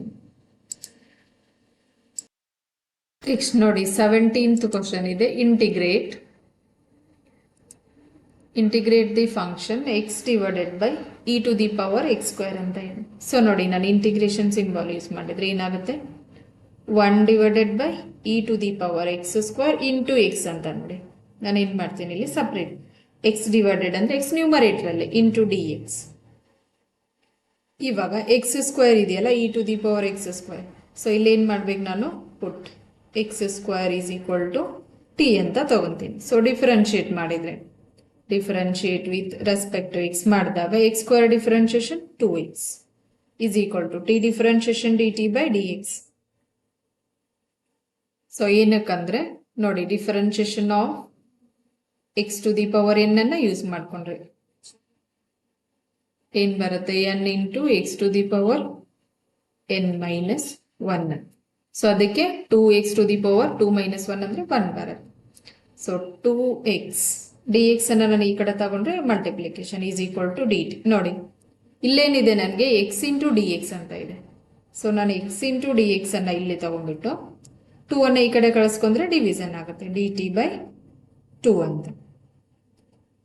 ನೆಕ್ಸ್ಟ್ ನೋಡಿ, 17th ಕ್ವಶನ್ ಇದೆ, ಇಂಟಿಗ್ರೇಟ್ ದಿ ಫಂಕ್ಷನ್ x/e⁻x² ಅಂತ ಇದೆ. ಸೊ ನೋಡಿ, ನಾನು ಇಂಟಿಗ್ರೇಷನ್ ಸಿಂಬಲ್ ಯೂಸ್ ಮಾಡಿದ್ರೆ ಏನಾಗುತ್ತೆ, 1/e⁻x² ಇಂಟು x ಅಂತ. ನೋಡಿ, ನಾನು ಏನು ಮಾಡ್ತೀನಿ ಇಲ್ಲಿ ಸಪ್ರೇಟ್, x ಡಿವೈಡೆಡ್ ಅಂದರೆ x ನ್ಯೂಮರೇಟ್ರಲ್ಲಿ ಇಂಟು dx. ಇವಾಗ x² ಇದೆಯಲ್ಲ, e⁻x². ಸೊ ಇಲ್ಲಿ ಏನು ಮಾಡ್ಬೇಕು, ನಾನು put x² is equal to t ಅಂತ ತಗೊತೀನಿ. ಸೊ ಡಿಫ್ರೆನ್ಶಿಯೇಟ್ ಮಾಡಿದರೆ, differentiate with respect to x ಮಾಡಿದಾಗ x² differentiation 2x is equal to t differentiation dt/dx. So ಏನಕ್ಕಂದ್ರೆ ನೋಡಿ, ಡಿಫ್ರೆನ್ಶಿಯೇಷನ್ ಆಫ್ x⁻n ಅನ್ನ ಯೂಸ್ ಮಾಡ್ಕೊಂಡ್ರೆ ಏನ್ ಬರುತ್ತೆ, n ಇಂಟು x⁻n-1. ಸೊ ಅದಕ್ಕೆ 2x⁻2 - 1 ಅಂದ್ರೆ 1 ಬರುತ್ತೆ. ಸೊ 2x dx ಅನ್ನ ನಾನು ಈ ಕಡೆ ತಗೊಂಡ್ರೆ multiplication is equal to dt. ನೋಡಿ, ಇಲ್ಲೇನಿದೆ, ನನಗೆ x ಇಂಟು dx ಅಂತ ಇದೆ. ಸೊ ನಾನು x ಇಂಟು dx ಅನ್ನ ಇಲ್ಲಿ ತಗೊಂಡ್ಬಿಟ್ಟು 2 ಅನ್ನ ಈ ಕಡೆ ಕಳಿಸ್ಕೊಂಡ್ರೆ ಡಿವಿಷನ್ ಆಗುತ್ತೆ, dt/2 ಅಂತ.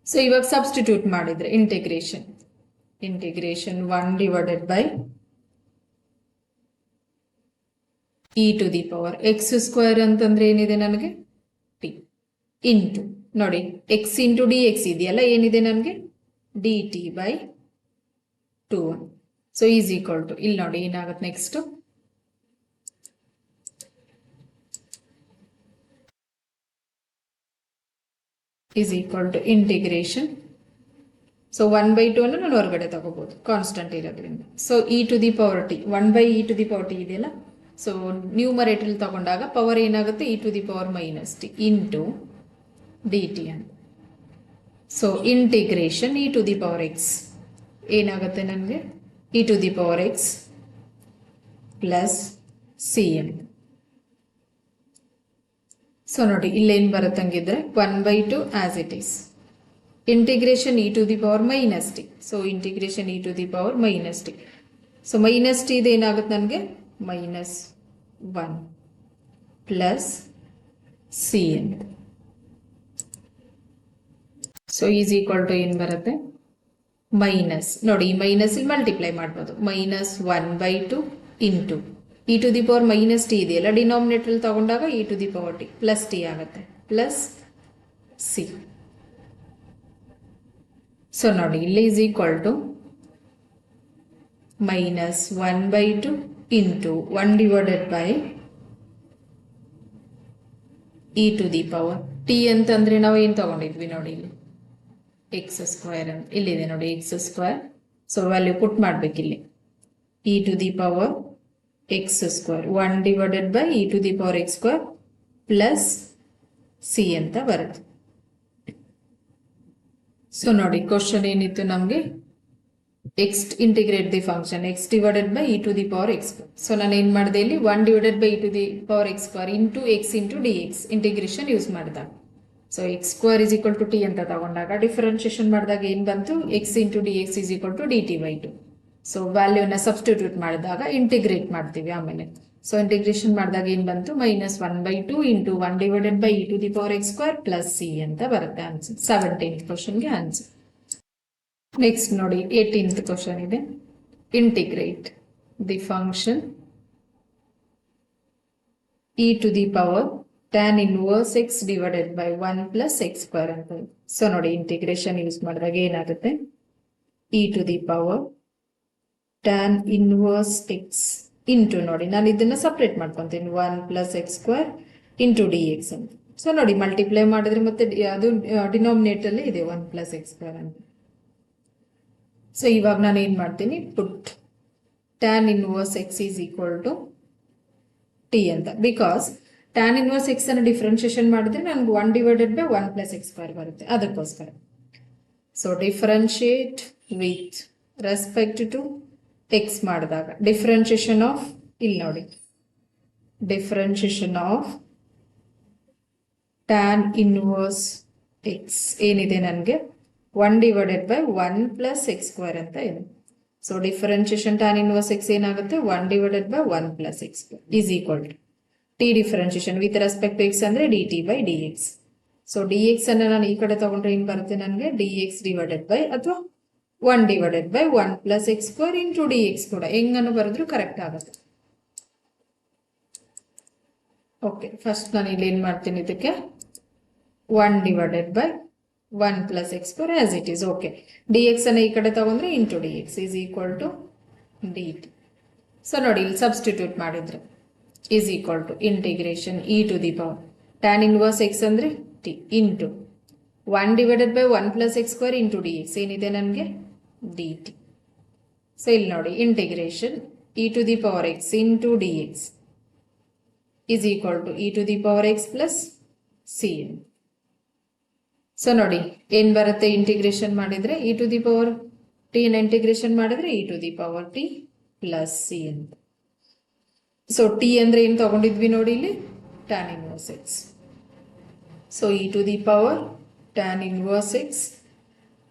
ಸೊ ಇವಾಗ ಸಬ್ಸ್ಟಿಟ್ಯೂಟ್ ಮಾಡಿದ್ರೆ ಇಂಟಿಗ್ರೇಷನ್ 1/e⁻x² ಅಂತಂದ್ರೆ ಏನಿದೆ ನನಗೆ, t ಇಂಟು ನೋಡಿ x ಇಂಟು dx ಇದೆಯಲ್ಲ, ಏನಿದೆ ನನಗೆ dt/2. So is equal to, ಇಲ್ಲಿ ನೋಡಿ ಏನಾಗುತ್ತೆ next, is equal to integration. So 1/2 ಅನ್ನು ನಾನು ಹೊರಗಡೆ ತಗೋಬಹುದು ಕಾನ್ಸ್ಟೆಂಟ್ ಇರೋದ್ರಿಂದ. ಸೊ e⁻t 1/e⁻t ಇದೆಯಲ್ಲ, ಸೊ ನ್ಯೂಮರೇಟರ್ ತಗೊಂಡಾಗ ಪವರ್ ಏನಾಗುತ್ತೆ, e⁻−t ಇಂಟು dt ಅಂತ. ಸೊ ಇಂಟಿಗ್ರೇಷನ್ e⁻x ಏನಾಗುತ್ತೆ ನನಗೆ, e⁻x ಪ್ಲಸ್ c ಅಂತ. ಸೊ ನೋಡಿ, ಇಲ್ಲೇನು ಬರುತ್ತಂಗಿದ್ರೆ 1/2 as it is. Integration e⁻−t. So integration e⁻−t. So -t ಇದು ಏನಾಗುತ್ತೆ ನನಗೆ, -1 ಪ್ಲಸ್ c ಅಂತ. ಸೊ ಈಸ್ ಈಕ್ವಲ್ ಟು ಏನು ಬರುತ್ತೆ, ಮೈನಸ್ ನೋಡಿ, ಈ ಮೈನಸ್ ಇಲ್ಲಿ ಮಲ್ಟಿಪ್ಲೈ ಮಾಡ್ಬೋದು, -1/2 ಇಂಟು e⁻−t ಇದೆಯಲ್ಲ, ಡಿನಾಮಿನೇಟರ್ ತಗೊಂಡಾಗ e⁻t ಪ್ಲಸ್ t ಆಗುತ್ತೆ, ಪ್ಲಸ್ c. ಸೊ ನೋಡಿ, ಇಲ್ಲಿ is equal to minus 1 by 2 into 1 divided by e to the power t ಅಂತಂದ್ರೆ ನಾವು ಏನು ತಗೊಂಡಿದ್ವಿ ನೋಡಿ ಇಲ್ಲಿ ಎಕ್ಸ್ ಸ್ಕ್ವೇರ್ ಅಂತ ಇಲ್ಲಿದೆ ನೋಡಿ x square. So value put ಮಾಡ್ಬೇಕಿಲ್ಲಿ e to the power x square 1 divided by e to the power x square plus c ಅಂತ ಬರುತ್ತೆ. ಸೊ ನೋಡಿ ಕ್ವಶನ್ ಏನಿತ್ತು ನಮಗೆ x integrate the function x divided by e to the power x square. So ನಾನು ಏನು ಮಾಡಿದೆ ಇಲ್ಲಿ 1 divided by e to the power x square into x into dx integration use ಮಾಡಿದಾಗ so x square is equal to t ಅಂತ ತಗೊಂಡಾಗ differentiation ಮಾಡಿದಾಗ ಏನು ಬಂತು x into dx is equal to dt by 2. So ವ್ಯಾಲ್ಯೂನ substitute ಮಾಡಿದಾಗ integrate ಮಾಡ್ತೀವಿ ಆಮೇಲೆ. ಸೊ ಇಂಟಿಗ್ರೇಷನ್ ಮಾಡಿದಾಗ ಏನು ಬಂತು minus 1 by 2 into 1 divided by e to the power x square plus c ಅಂತ ಬರುತ್ತೆ ಆನ್ಸರ್. 17th ಕ್ವಶನ್ಗೆ ಆನ್ಸರ್. ನೆಕ್ಸ್ಟ್ ನೋಡಿ 18th ಕ್ವಶನ್ ಇದೆ. Integrate the function e to the power tan inverse x divided by 1 plus x square ಅಂತ. So ನೋಡಿ integration use ಮಾಡಿದಾಗ ಏನಾಗುತ್ತೆ e to the power tan inverse x into ನೋಡಿ ನಾನು ಇದನ್ನ ಸಪ್ರೇಟ್ ಮಾಡ್ಕೊತೀನಿ 1 plus x square into dx ಅಂತ. So ನೋಡಿ ಮಲ್ಟಿಪ್ಲೈ ಮಾಡಿದ್ರೆ ಮತ್ತೆ ಅದು ಡಿನಾಮಿನೇಟರ್ಲಿ ಇದೆ 1 plus x square ಅಂತ. ಸೊ ಇವಾಗ ನಾನು ಏನು ಮಾಡ್ತೀನಿ ಪುಟ್ tan inverse x is equal to t ಅಂತ. ಬಿಕಾಸ್ tan inverse x ಅನ್ನು ಡಿಫ್ರೆನ್ಷಿಯೇಷನ್ ಮಾಡಿದ್ರೆ ನನಗೆ 1 divided by 1 plus x square ಬರುತ್ತೆ ಅದಕ್ಕೋಸ್ಕರ. So differentiate with respect to x ಮಾಡಿದಾಗ ಡಿಫ್ರೆನ್ಷಿಯೇಷನ್ ಆಫ್ ಇಲ್ಲಿ ನೋಡಿ differentiation of tan inverse x ಏನಿದೆ ನನಗೆ 1 divided by 1 plus x square ಅಂತ ಇದೆ. So differentiation tan inverse x ಏನಾಗುತ್ತೆ 1 divided by 1 plus x square is equal to t differentiation with respect to x ಅಂದ್ರೆ dt by dx. So dx ಅನ್ನ ನಾನು ಈ ಕಡೆ ತಗೊಂಡ್ರೆ ಏನು ಬರುತ್ತೆ ನನಗೆ dx divided by ಅಥವಾ 1 divided by 1 plus x square into dx ಕೂಡ ಹೆಂಗನ್ನು ಬರೆದ್ರು ಕರೆಕ್ಟ್ ಆಗುತ್ತೆ. ಓಕೆ ಫಸ್ಟ್ ನಾನು ಇಲ್ಲಿ ಏನು ಮಾಡ್ತೀನಿ ಇದಕ್ಕೆ 1 divided by 1 plus x square as it is. Okay dx ಅನ್ನ ಈ ಕಡೆ ತಗೊಂಡ್ರೆ into dx is equal to dt. So ನೋಡಿ ಇಲ್ಲಿ ಸಬ್ಸ್ಟಿಟ್ಯೂಟ್ ಮಾಡಿದ್ರೆ is equal to integration e to the power tan inverse x ಅಂದ್ರೆ t into 1 divided by 1 plus x square into dx ಏನಿದೆ ನನಗೆ dt. ಸೊ ಇಲ್ಲಿ ನೋಡಿ integration e to the power x into dx is equal to e to the power x plus c. So ನೋಡಿ ಏನು ಬರುತ್ತೆ integration ಮಾಡಿದ್ರೆ e to the power t ನ integration ಮಾಡಿದ್ರೆ e to the power t plus c ಅಂತ. So t ಅಂದ್ರೆ ಏನು ತಗೊಂಡಿದ್ವಿ ನೋಡಿ ಇಲ್ಲಿ tan inverse x. So e to the power tan inverse x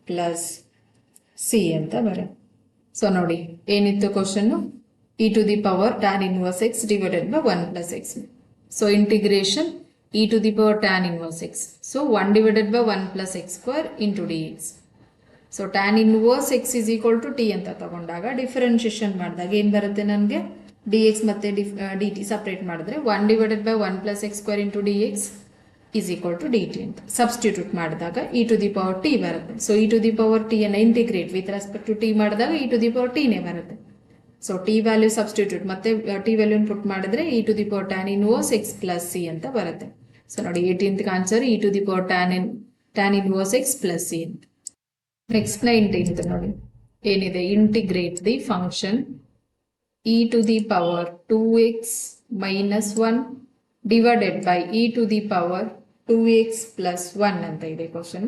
plus c ಅಂತ ಬರುತ್ತೆ. ಸೊ ನೋಡಿ ಏನಿತ್ತು question e to the power tan inverse x divided by 1 plus x. So integration e to the power tan inverse x. So 1 divided by 1 plus x square into dx. So tan inverse x is equal to t ಅಂತ ತಗೊಂಡಾಗ differentiation ಮಾಡಿದಾಗ ಏನು ಬರುತ್ತೆ ನನಗೆ dx ಮತ್ತೆ dt separate ಮಾಡಿದ್ರೆ 1 divided by 1 plus x square into dx is equal to dt ಅಂತ ಸಬ್ಸ್ಟಿಟ್ಯೂಟ್ ಮಾಡಿದಾಗ e to the power t ಬರುತ್ತೆ. So e to the power t ಅನ್ನು integrate with respect to t ಮಾಡಿದಾಗ e to the power t ನೇ ಬರುತ್ತೆ. So t value substitute ಮತ್ತೆ t value put ಮಾಡಿದ್ರೆ e to the power tan inverse x plus c ಅಂತ ಬರುತ್ತೆ. So ನೋಡಿ 18th answer e to the power tan inverse x plus c ಅಂತ. Next 19th ನೋಡಿ ಏನಿದೆ integrate the function e to the power 2x minus 1 divided by e to the power 2x plus 1 ಅಂತ ಇದೆ question.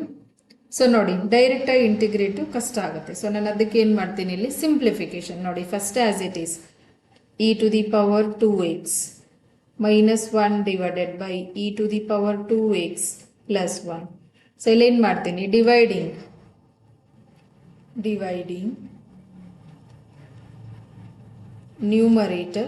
So ನೋಡಿ direct ಆಗಿ integrate ಕಷ್ಟ ಆಗುತ್ತೆ. So ನಾನು ಅದಕ್ಕೆ ಏನು ಮಾಡ್ತೀನಿ ಇಲ್ಲಿ ಸಿಂಪ್ಲಿಫಿಕೇಶನ್ ನೋಡಿ first as it is e to the power 2x minus 1 divided by e to the power 2x plus 1. ಸೊ ಇಲ್ಲಿ ಏನು ಮಾಡ್ತೀನಿ dividing numerator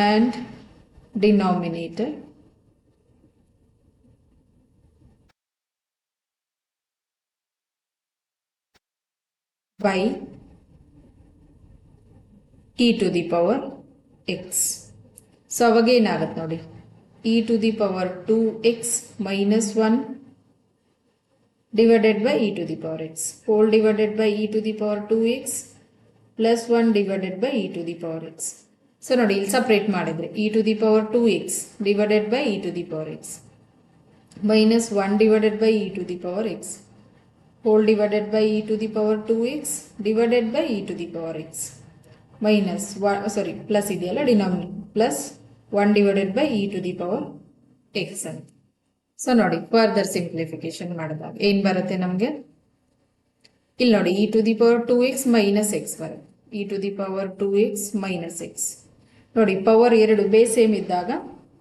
and denominator by e to the power x. So ಅವಾಗ ಏನಾಗುತ್ತೆ ನೋಡಿ, e to the power 2x minus 1 divided by e to the power x whole divided by e to the power 2x plus 1 divided by e to the power x. So ನೋಡಿ ಇಲ್ಲಿ separate ಮಾಡಿದ್ರೆ e to the power 2x divided by e to the power x minus 1 divided by e to the power x whole divided by e to the power 2x divided by e to the power x minus plus ಇದೆಯಲ್ಲ denominator plus 1 divided by e to the power x ಅಂತ. So ನೋಡಿ further simplification ಮಾಡಿದಾಗ ಏನ್ ಬರುತ್ತೆ ನಮಗೆ, ಇಲ್ಲಿ ನೋಡಿ e to the power 2x minus x ಬರುತ್ತೆ, e to the power 2x minus x. ನೋಡಿ ಪವರ್ ಎರಡು ಬೇಸ್ ಸೇಮ್ ಇದ್ದಾಗ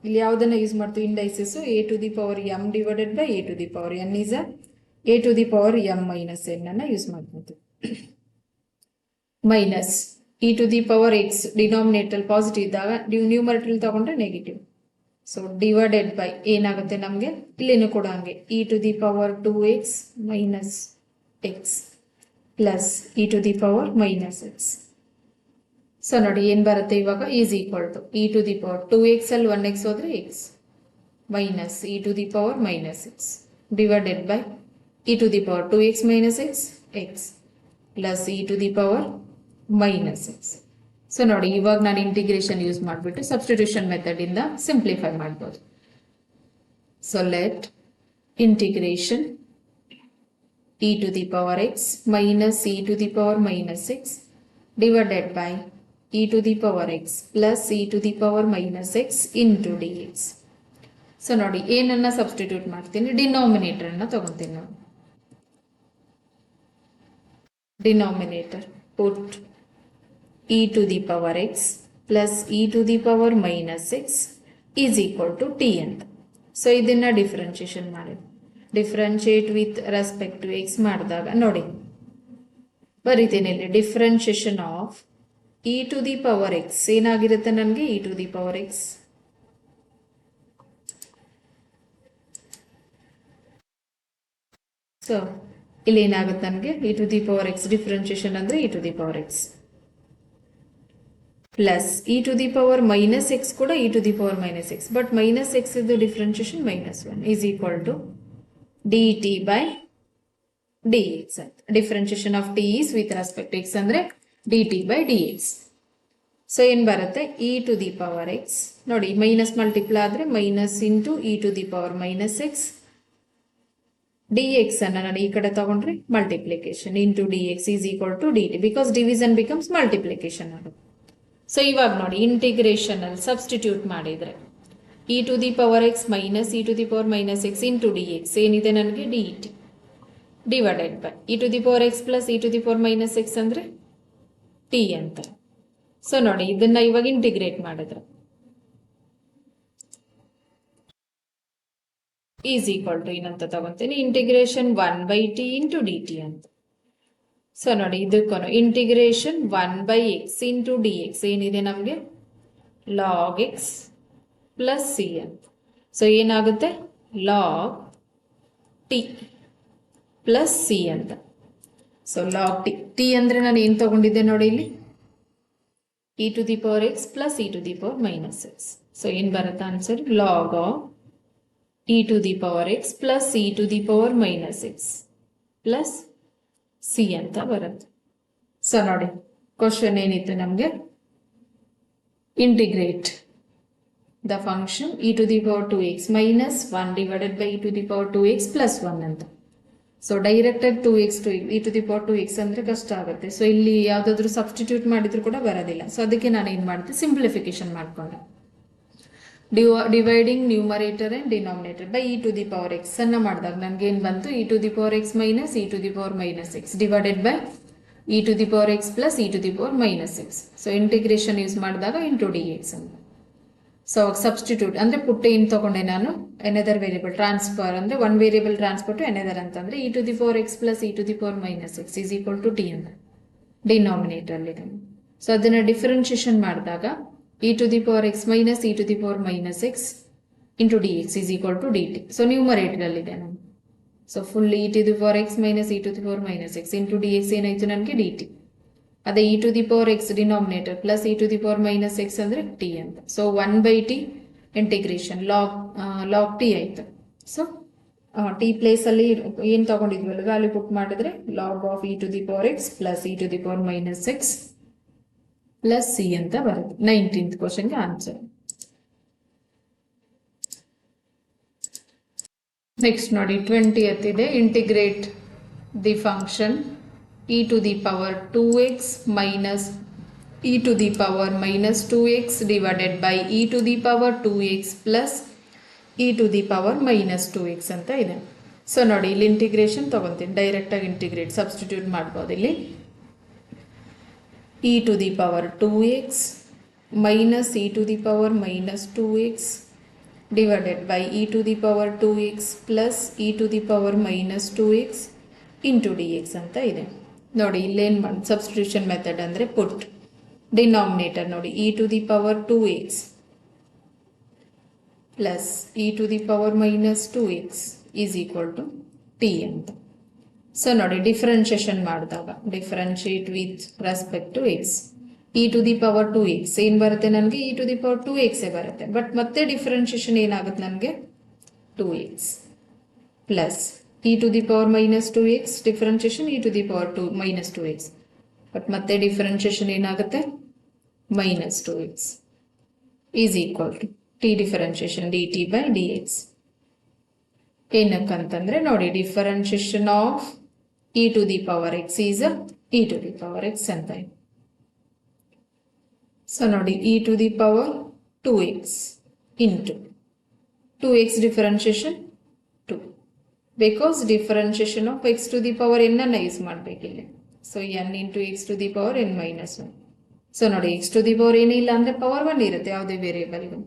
ಇಲ್ಲಿ ಯಾವುದನ್ನ ಯೂಸ್ ಮಾಡ್ತೀವಿ, indices a to the power m divided by a to the power n is a to the power m minus n ಅನ್ನ use ಮಾಡ್ಕೊತೀವಿ. Minus e to the power x denominator positive ಇದ್ದಾಗ numerator ತಗೊಂಡ್ರೆ negative. So divided by ಏನಾಗುತ್ತೆ ನಮಗೆ, ಇಲ್ಲೇನು ಕೂಡ ಹಂಗೆ e to the power 2x minus x plus e to the power minus x. So ನೋಡಿ ಏನ್ ಬರುತ್ತೆ ಇವಾಗ is equal to e to the power 2x ಅಲ್ಲಿ 1x ಹೋದ್ರೆ x minus e to the power minus x divided by e to the power 2x minus x x plus e to the power minus x. So ನೋಡಿ ಇವಾಗ ನಾನು integration use ಮಾಡಿಬಿಟ್ಟು substitution method ಇಂದ simplify ಮಾಡ್ಬೋದು. So let integration e to the power x minus e to the power minus x divided by e to the power x plus e to the power minus x into d x. So ನೋಡಿ ಏನನ್ನ substitute ಮಾಡ್ತೀನಿ, denominator ಅನ್ನ ತಗೊಂತೀನಿ ನೋಡಿ. Denominator put e to the power x plus e to the power minus x is equal to t ಅಂತ. So ಇದನ್ನ differentiation ಮಾಡಿ differentiate with respect to x ಮಾಡಿದಾಗ ನೋಡಿ ಬರೀತೀನಿ ಇಲ್ಲಿ differentiation of e to the power x ಏನಾಗಿರುತ್ತೆ ನನಗೆ e to the power x so ಇಲ್ಲಿ ಏನಾಗುತ್ತೆ ನನಗೆ e to the power x differentiation ಅಂದ್ರೆ e to the power x plus e to the power minus x ಕೂಡ e to the power minus x but minus x ಇದು differentiation minus 1 is equal to d t by d x ಅಂತ. Differentiation of t is with respect x ಅಂದ್ರೆ d t by d x. So ಏನ್ ಬರುತ್ತೆ e to the power x ನೋಡಿ minus multiply ಆದ್ರೆ minus into e to the power minus x d x ಅನ್ನ ನಾನು ಈ ಕಡೆ ತಗೊಂಡ್ರೆ multiplication into d x is equal to d t because division becomes multiplication ಆಗುತ್ತೆ. ಸೊ ಇವಾಗ ನೋಡಿ ಇಂಟಿಗ್ರೇಷನ್ ಅಲ್ಲಿ ಸಬ್ಸ್ಟಿಟ್ಯೂಟ್ ಮಾಡಿದ್ರೆ e to the power x minus e to the power minus x into d x ಏನಿದೆ ನನಗೆ d t divided by e to the power x plus e to the power minus x ಅಂದ್ರೆ t ಅಂತ. So ನೋಡಿ ಇದನ್ನ ಇವಾಗ integrate ಮಾಡಿದ್ರೆ is equal to ಏನಂತ ತಗೊಂತೀನಿ integration 1 by t into d t ಅಂತ. ಸೊ ನೋಡಿ ಇದಕ್ಕೂ integration 1 by x into d x ಏನಿದೆ ನಮಗೆ ಲಾಗ್ ಎಕ್ಸ್ ಪ್ಲಸ್ ಸಿ ಅಂತ. ಸೊ ಏನಾಗುತ್ತೆ ಲಾಗ್ ಟಿ ಪ್ಲಸ್ ಸಿ ಅಂತ. ಸೊ ಲಾಗ್ ಟಿ ಟಿ ಅಂದ್ರೆ ನಾನು ಏನು ತಗೊಂಡಿದ್ದೆ ನೋಡಿ ಇಲ್ಲಿ e to the power x plus e to the power minus x. So ಏನ್ ಬರುತ್ತೆ answer log of e to the power x plus e to the power minus x plus c ಅಂತ ಬರುತ್ತೆ. ಸೊ ನೋಡಿ question ಏನಿತ್ತು ನಮಗೆ integrate the function e to the power 2x minus 1 divided by e to the power 2x plus 1 ಅಂತ. So direct ಆಗಿ 2x to e to the power 2x ಅಂದ್ರೆ ಕಷ್ಟ ಆಗುತ್ತೆ. ಸೊ ಇಲ್ಲಿ ಯಾವ್ದಾದ್ರು ಸಬ್ಸ್ಟಿಟ್ಯೂಟ್ ಮಾಡಿದ್ರು ಕೂಡ ಬರೋದಿಲ್ಲ. ಸೊ ಅದಕ್ಕೆ ನಾನು ಏನ್ ಮಾಡಿದೆ ಸಿಂಪ್ಲಿಫಿಕೇಶನ್ ಮಾಡ್ಕೊಂಡೆ dividing numerator and denominator by e to the power x ಅನ್ನ ಮಾಡಿದಾಗ ನನ್ಗೆ ಏನ್ ಬಂತು e to the power x minus e to the power minus x divided by e to the power x plus e to the power minus x. So integration use ಮಾಡಿದಾಗ into d x ಅಂತ. So substitute ಅಂದ್ರೆ ಪುಟ್ಟ ಏನ್ ತಗೊಂಡೆ ನಾನು another variable transfer ಅಂದ್ರೆ one variable transfer to another ಅಂತಂದ್ರೆ E to the power x plus e to the power minus x is equal to t ಅಂತ ಡಿನಾಮಿನೇಟರ್ ಅಲ್ಲಿ. ಸೊ ಅದನ್ನ ಡಿಫರೆನ್ಶಿಯೇಷನ್ ಮಾಡಿದಾಗ e to the power x minus e to the power minus x into d x is equal to d t. So numerator ಅಲ್ಲಿ ಇದೆ ನಾನು. So full e to the power x minus e to the power minus x into d x ಏನಾಯ್ತು ನನಗೆ d t ಅದೇ E to the power x denominator plus e to the power minus x ಅಂದರೆ t ಅಂತ. So 1/t integration log t ಆಯಿತು. So t ಪ್ಲೇಸಲ್ಲಿ ಏನು ತೊಗೊಂಡಿದ್ವಲ್ಲ value put ಮಾಡಿದ್ರೆ log of e to the power x plus e to the power minus x plus c ಅಂತ ಬರುತ್ತೆ. 19th ಕ್ವಶನ್ಗೆ ಆನ್ಸರ್. ನೆಕ್ಸ್ಟ್ ನೋಡಿ 20th ಇದೆ. Integrate the function e to the power 2x minus e to the power minus 2x divided by e to the power 2x plus e to the power minus 2x ಅಂತ ಇದೆ. So ನೋಡಿ ಇಲ್ಲಿ integration ತೊಗೊತೀನಿ, ಡೈರೆಕ್ಟಾಗಿ integrate substitute ಮಾಡ್ಬೋದು. ಇಲ್ಲಿ e to the power 2x minus e to the power minus 2x divided by e to the power 2x plus e to the power minus 2x into d x ಅಂತ ಇದೆ. ನೋಡಿ ಇಲ್ಲೇನು ಮಾಡಿ substitution method ಅಂದರೆ put denominator ನೋಡಿ e to the power 2x plus e to the power minus 2x is equal to t ಅಂತ. So ನೋಡಿ differentiation ಮಾಡಿದಾಗ differentiate with respect to X E to the power 2x ಏನು ಬರುತ್ತೆ ನನಗೆ e to the power 2x ಬರುತ್ತೆ. But ಮತ್ತೆ differentiation ಏನಾಗುತ್ತೆ ನನಗೆ 2x plus e to the power minus 2x differentiation e to the power minus 2x but ಮತ್ತೆ differentiation ಏನಾಗುತ್ತೆ minus 2x is equal to t differentiation d t by d x. ಏನಕ್ಕಂತಂದರೆ ನೋಡಿ differentiation of e to the power x is e to the power x ಅಂತ ಇದೆ. So ನೋಡಿ e to the power 2x into 2x differentiation 2 because differentiation of x to the power ಎನ್ನನ್ನು use ಮಾಡಬೇಕಿಲ್ಲ. So n into x to the power n minus 1. So ನೋಡಿ x to the power ಏನಿಲ್ಲ ಅಂದರೆ power 1 ಇರುತ್ತೆ ಯಾವುದೇ ವೇರಿಯೇಬಲ್ಗೂ.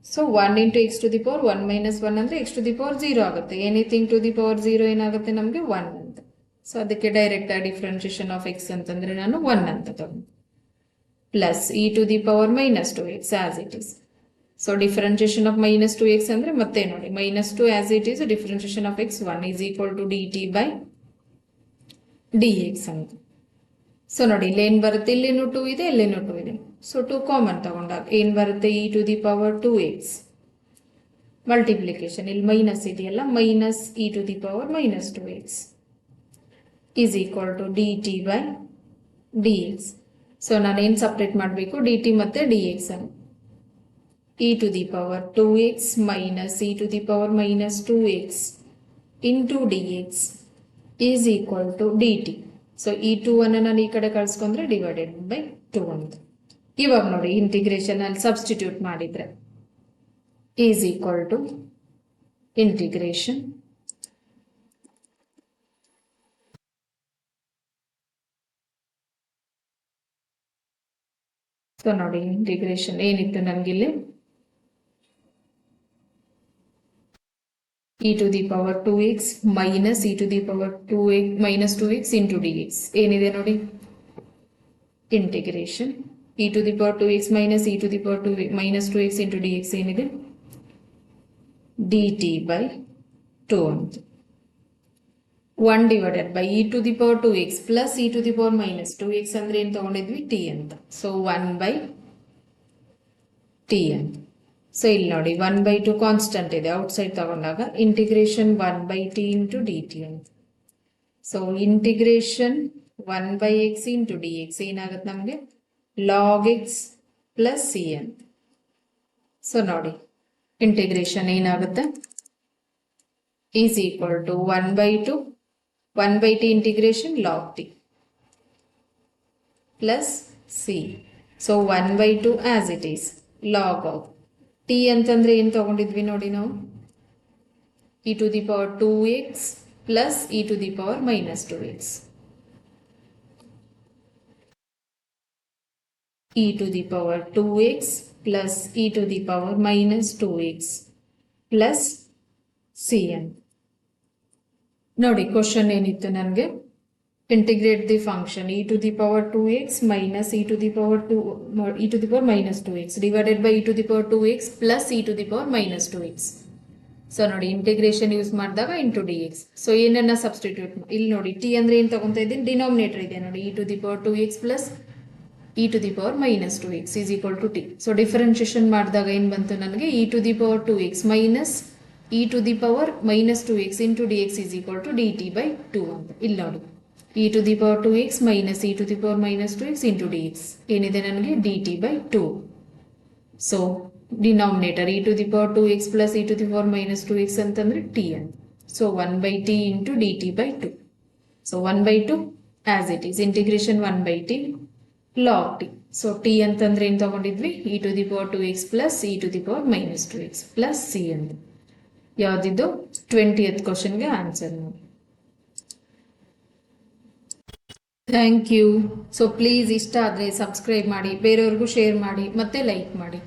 So 1 into x to the power 1 minus 1 ಅಂದರೆ X to the power 0 ಆಗುತ್ತೆ. Anything to the power 0 ಏನಾಗುತ್ತೆ ನಮಗೆ 1 ಅಂತ. ಸೊ ಅದಕ್ಕೆ ಡೈರೆಕ್ಟ್ ಡಿಫ್ರೆನ್ಷಿಯೇಷನ್ ಆಫ್ ಎಕ್ಸ್ ಅಂತಂದರೆ ನಾನು 1 ಅಂತ ತಗೊಂಡು plus e to the power minus 2x as it is. So differentiation of minus 2x ಅಂದರೆ ಮತ್ತೆ ನೋಡಿ minus 2 as it is differentiation of x 1 is equal to d t by d x ಅಂತ. So ನೋಡಿ ಇಲ್ಲಿ ಏನು ಬರುತ್ತೆ ಇಲ್ಲೇನು 2 ಇದೆ ಇಲ್ಲೇನು 2 ಇದೆ. ಸೊ 2 ಕಾಮನ್ ತಗೊಂಡಾಗ ಏನು ಬರುತ್ತೆ e to the power 2x multiplication ಇಲ್ಲಿ ಮೈನಸ್ ಇದೆಯಲ್ಲ minus e to the power minus 2x is equal to d t by d x. So ನಾನೇನು ಸಪ್ರೇಟ್ ಮಾಡಬೇಕು ಡಿ ಟಿ ಮತ್ತು ಡಿ ಎಕ್ಸ್ ಅನ್ನು e to the power 2x minus e to the power minus 2x into d x is equal to d t. So ಈ 2 ಅನ್ನು ನಾನು ಈ ಕಡೆ ಕಳಿಸ್ಕೊಂಡ್ರೆ divided by 2 ಅಂತ. ಇವಾಗ ನೋಡಿ ಇಂಟಿಗ್ರೇಷನ್ ಅಲ್ಲಿ ಸಬ್ಸ್ಟಿಟ್ಯೂಟ್ ಮಾಡಿದರೆ is equal to integration so ನೋಡಿ ಇಂಟಿಗ್ರೇಷನ್ ಏನಿತ್ತು ನನಗಿಲ್ಲಿ e to the power 2x minus e to the power 2x minus 2x into d x ಏನಿದೆ ನೋಡಿ integration e to the power 2x minus e to the power 2 minus 2x into d x ಏನಿದೆ d t by 2 ಅಂತ 1 divided by e to the power 2x plus e to the power minus 2x ಅಂದರೆ ಏನು ತೊಗೊಂಡಿದ್ವಿ t ಅಂತ. So 1 by t ಅಂತ. So ಇಲ್ಲಿ ನೋಡಿ 1/2 constant ಇದೆ ಔಟ್ಸೈಡ್ ತಗೊಂಡಾಗ integration 1/t into d t ಅಂತ. So integration 1/x into d x ಏನಾಗುತ್ತೆ ನಮಗೆ ಲಾಗ್ ಎಕ್ಸ್ ಪ್ಲಸ್ ಸಿ ಅಂತ. ಸೊ ನೋಡಿ ಇಂಟಿಗ್ರೇಷನ್ ಏನಾಗುತ್ತೆ is equal to 1/t integration log t plus c. So 1/2 as it is log of t ಅಂತಂದರೆ ಏನು ತೊಗೊಂಡಿದ್ವಿ ನೋಡಿ ನಾವು e to the power 2x plus e to the power minus 2x e to the power 2x plus e to the power minus 2x plus c ಅಂತ. ನೋಡಿ question ಏನಿತ್ತು ನನಗೆ integrate the function e to the power 2x minus e to the power e to the power minus 2x divided by e to the power 2x plus e to the power minus 2x so ನೋಡಿ integration use ಮಾಡಿದಾಗ into d x. So ಏನನ್ನ substitute ಇಲ್ಲಿ ನೋಡಿ T ಅಂದ್ರೆ ಏನು ತಗೊಂತಾ ಇದ್ದೀನಿ, denominator ಇದೆ ನೋಡಿ, e to the power 2x plus e to the power minus 2x is equal to t. So differentiation ಮಾಡಿದಾಗ ಏನು ಬಂತು ನನಗೆ, e to the power 2x minus e to the power minus 2x into d x is equal to d t by 2 ಅಂತ. ಇಲ್ಲಿ ನೋಡಿ e to the power 2x minus e to the power minus 2x into d x ಏನಿದೆ ನನಗೆ d t by 2. So denominator e to the power 2x plus e to the power minus 2x ಅಂತಂದ್ರೆ t ಅಂತ. So 1 by t into d t by 2. So 1 by 2 as it is, integration 1 by t log t. So t ಅಂತಂದ್ರೆ ಏನು ತಗೊಂಡಿದ್ವಿ, e to the power 2x plus e to the power minus 2x plus c ಅಂತ. ಯಾವುದಿದ್ದು 20th ಕ್ವಶನ್ಗೆ answer ನೋಡಿ. Thank you. So please ಇಷ್ಟ ಆದರೆ subscribe ಮಾಡಿ, ಬೇರೆಯವ್ರಿಗೂ ಶೇರ್ ಮಾಡಿ, ಮತ್ತೆ ಲೈಕ್ ಮಾಡಿ.